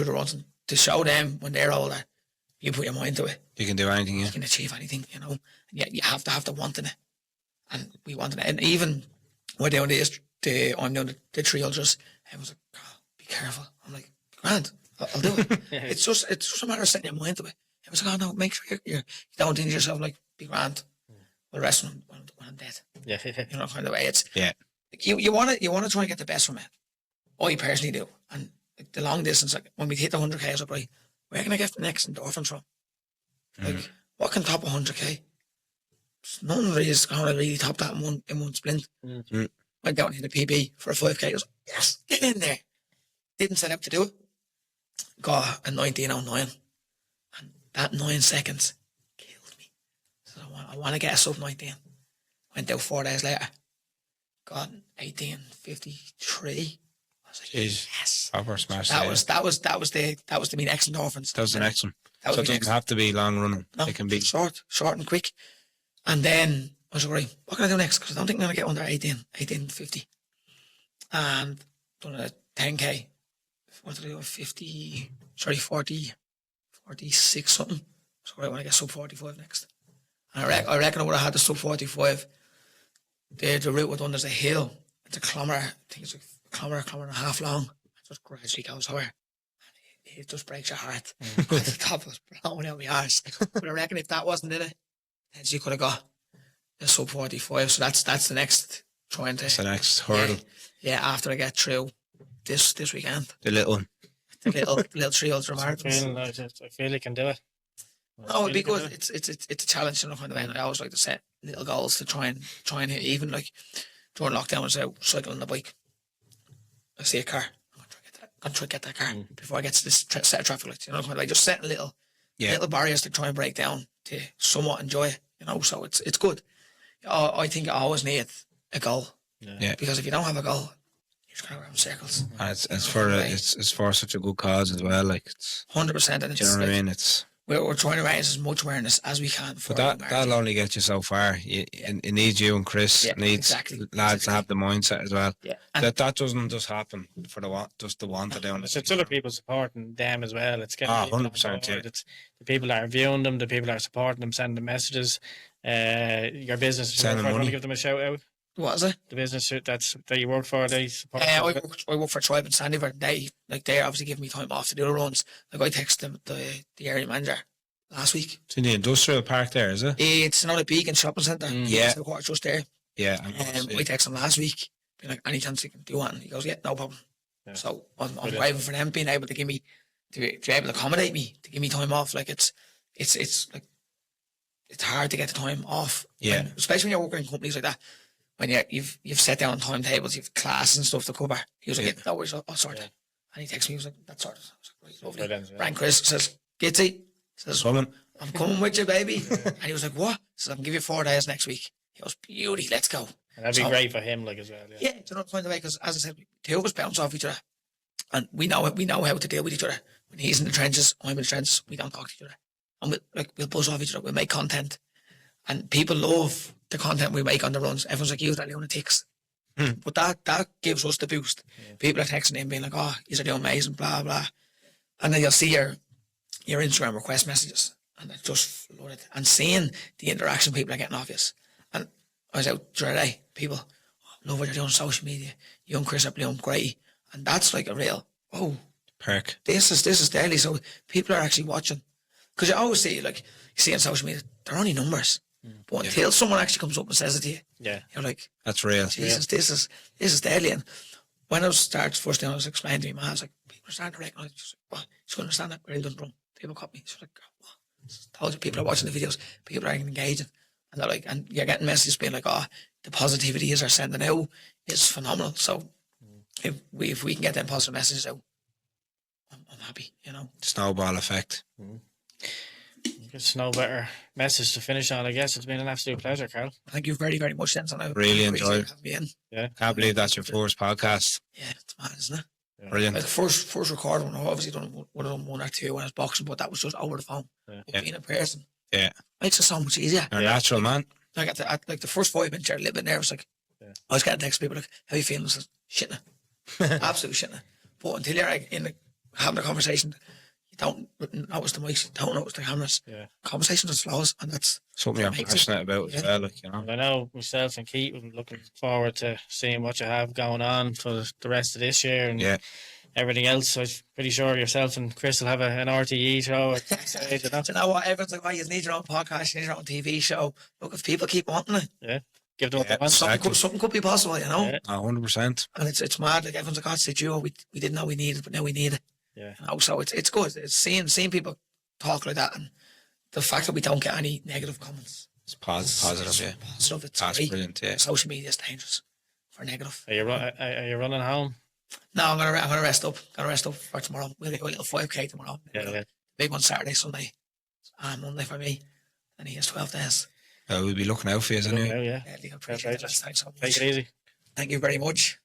the runs and to show them when they're older, you put your mind to it, You can do anything, yeah. you can achieve anything, you know. And yet you have to have the want in it. And we wanted it. And even we're doing I'm doing the 3 ultras, I was like, "Oh, be careful." I'm like, "Grand, I'll do it." It's just a matter of setting your mind to it. It was like, "Oh no, make sure you don't injure yourself." Like, be grand. We'll rest when I'm dead. Yeah. You know, kind of way. It's Yeah. you want to try and get the best from it. I personally do. And like, the long distance, like when we hit the 100k, I was like, right, where can I get the next endorphins from? Like, what can top 100k? None really is going to really top that in one sprint. Went down in the PB for a 5k. I was like, yes, get in there. Didn't set up to do it. Got a 19:09, and that 9 seconds killed me. So I want to get a sub 19. Went out 4 days later. Got 18:53. I was like, Jeez. yes. Proper smash. That was the mean next endorphins. That was the next one. That was So the it next doesn't have to be long running. No, It can be. short and quick. And then I was like, right, what can I do next? Because I don't think I'm going to get under 18:50. And done a 10k. What did I do? 46 something. So I want to get sub 45 next. And I reckon I would have had the sub 45. The route we're done, there's a hill. It's a kilometre. I think it's a kilometre and a half long. It just gradually goes higher. It just breaks your heart. At the top was blowing out my arse. But I reckon if that wasn't in it, then you could have got a sub 45. So that's the next trying to. It's the next hurdle. Yeah, after I get through this weekend. The little one. The little 3 ultra I marathons. feel you can do it. No, it'd be good. It's a challenge to kind of end. I always like to set little goals to try and hit. Even like during lockdown, I was out cycling on the bike. I see a car. I'm gonna try to get that car before I get to this set of traffic lights. You know, kind of like just setting little barriers to try and break down to somewhat enjoy it. You know, so it's good. I think I always need a goal. Yeah. Because if you don't have a goal, you're just going around in circles. And it's for such a good cause as well. Like it's 100%. And do you know what I mean? It's we're trying to raise as much awareness as we can. For but that'll only get you so far. It needs you and Chris. Yeah, It needs lads to have the mindset as well. Yeah. That doesn't just happen for the want to do it. It's other people supporting them as well. It's getting 100%, yeah. It's the people that are viewing them, the people that are supporting them, sending them messages. Your business, Sending I want money. to give them a shout out. What is it? The business that you work for, they support. I work for Tribe in Sandyford. They obviously give me time off to do the runs. Like I texted them, the area manager last week. It's in the industrial park there, is it? It's another Beacon shopping centre. Yeah. It's the quarter just there. Yeah. I texted him last week, being like, any chance you can do one? And he goes, yeah, no problem. Yeah. So I'm grateful for them being able to give me, to be able to accommodate me, to give me time off. Like it's it's like it's hard to get the time off. Yeah. Especially when you're working in companies like that. When you've set down timetables, you've classes and stuff to cover. He was like, yeah, no worries, I'll sort it. And he texted me, he was like, that's sorted. I was like, right, lovely. Rang Chris, says, Gitsy, says, I'm coming with you, baby. And he was like, what? Says, I can give you 4 days next week. He goes, beauty, let's go. And that'd be great for him, like, as well. Yeah, do you know, find a way, because as I said, two of us bounce off each other. And we know how to deal with each other. When he's in the trenches, I'm in the trenches, we don't talk to each other. And we'll buzz off each other, we'll make content. And people love the content we make on the runs. Everyone's like, you're the lunatics. But that gives us the boost. Yeah. People are texting in being like, oh, you're doing amazing, blah, blah. And then you'll see your Instagram request messages. And it's just flooded. And seeing the interaction people are getting off you. And I was out the other day, people, oh, love what you're doing on social media. You and Chris are doing great. And that's like a real, oh, perk. This is daily. So people are actually watching. Because you always see, like, you see on social media, they're only numbers. But until someone actually comes up and says it to you, you're like, that's real. Jesus, this is deadly. And when I started first thing, I was explaining to me, man, I was like, people are starting to recognise. Just like, what? You understand that? Really done wrong. People caught me. She's like, what? I told you, people are watching the videos, people are engaging, and they're like, and you're getting messages being like, oh, the positivity is are sending out is phenomenal. So if we can get them positive messages out, I'm happy. You know, snowball effect. It's no better message to finish on, I guess. It's been an absolute pleasure, Karl. Thank you very, very much, Denson. I really enjoyed it. Yeah. Can't believe that's your first podcast. Yeah, it's mad, isn't it? Yeah. Brilliant. Like the first recording, I obviously done one or two when I was boxing, but that was just over the phone. Yeah. Being in person. Yeah. Makes it so much easier. You're a natural man. Like like the first 5 minutes, you're a little bit nervous. Like, I was getting text people like, how you feeling? I said, shitting it. Absolute shitting it. But until you're like, having a conversation, you don't notice the mics, you don't notice the cameras. Yeah. Conversation just flows, and that's something you're passionate about as well, like, you know. I know myself and Keith, I'm looking forward to seeing what you have going on for the rest of this year and everything else. So I'm pretty sure yourself and Chris will have an RTE show at some stage, you know. Do you know what? Everyone's like, oh, you need your own podcast, you need your own TV show. Look, if people keep wanting it, give them what they want. Something could be possible, you know. 100%. And it's mad. Like everyone's like, oh, it's a duo. We didn't know we needed, but now we need it. Yeah. You know, so it's good. It's seeing people talk like that, and the fact that we don't get any negative comments. It's positive. Positive. It's that's great. Brilliant. Yeah. Social media is dangerous for negative. Are you running home? No, I'm gonna rest up. Gonna rest up for tomorrow. We'll do a little 5K tomorrow. Yeah. Big one Saturday, Sunday, and Monday for me. And he has 12 days. We'll be looking out for you, anyway. Yeah. I appreciate it. Thanks so much. Take it easy. Thank you very much.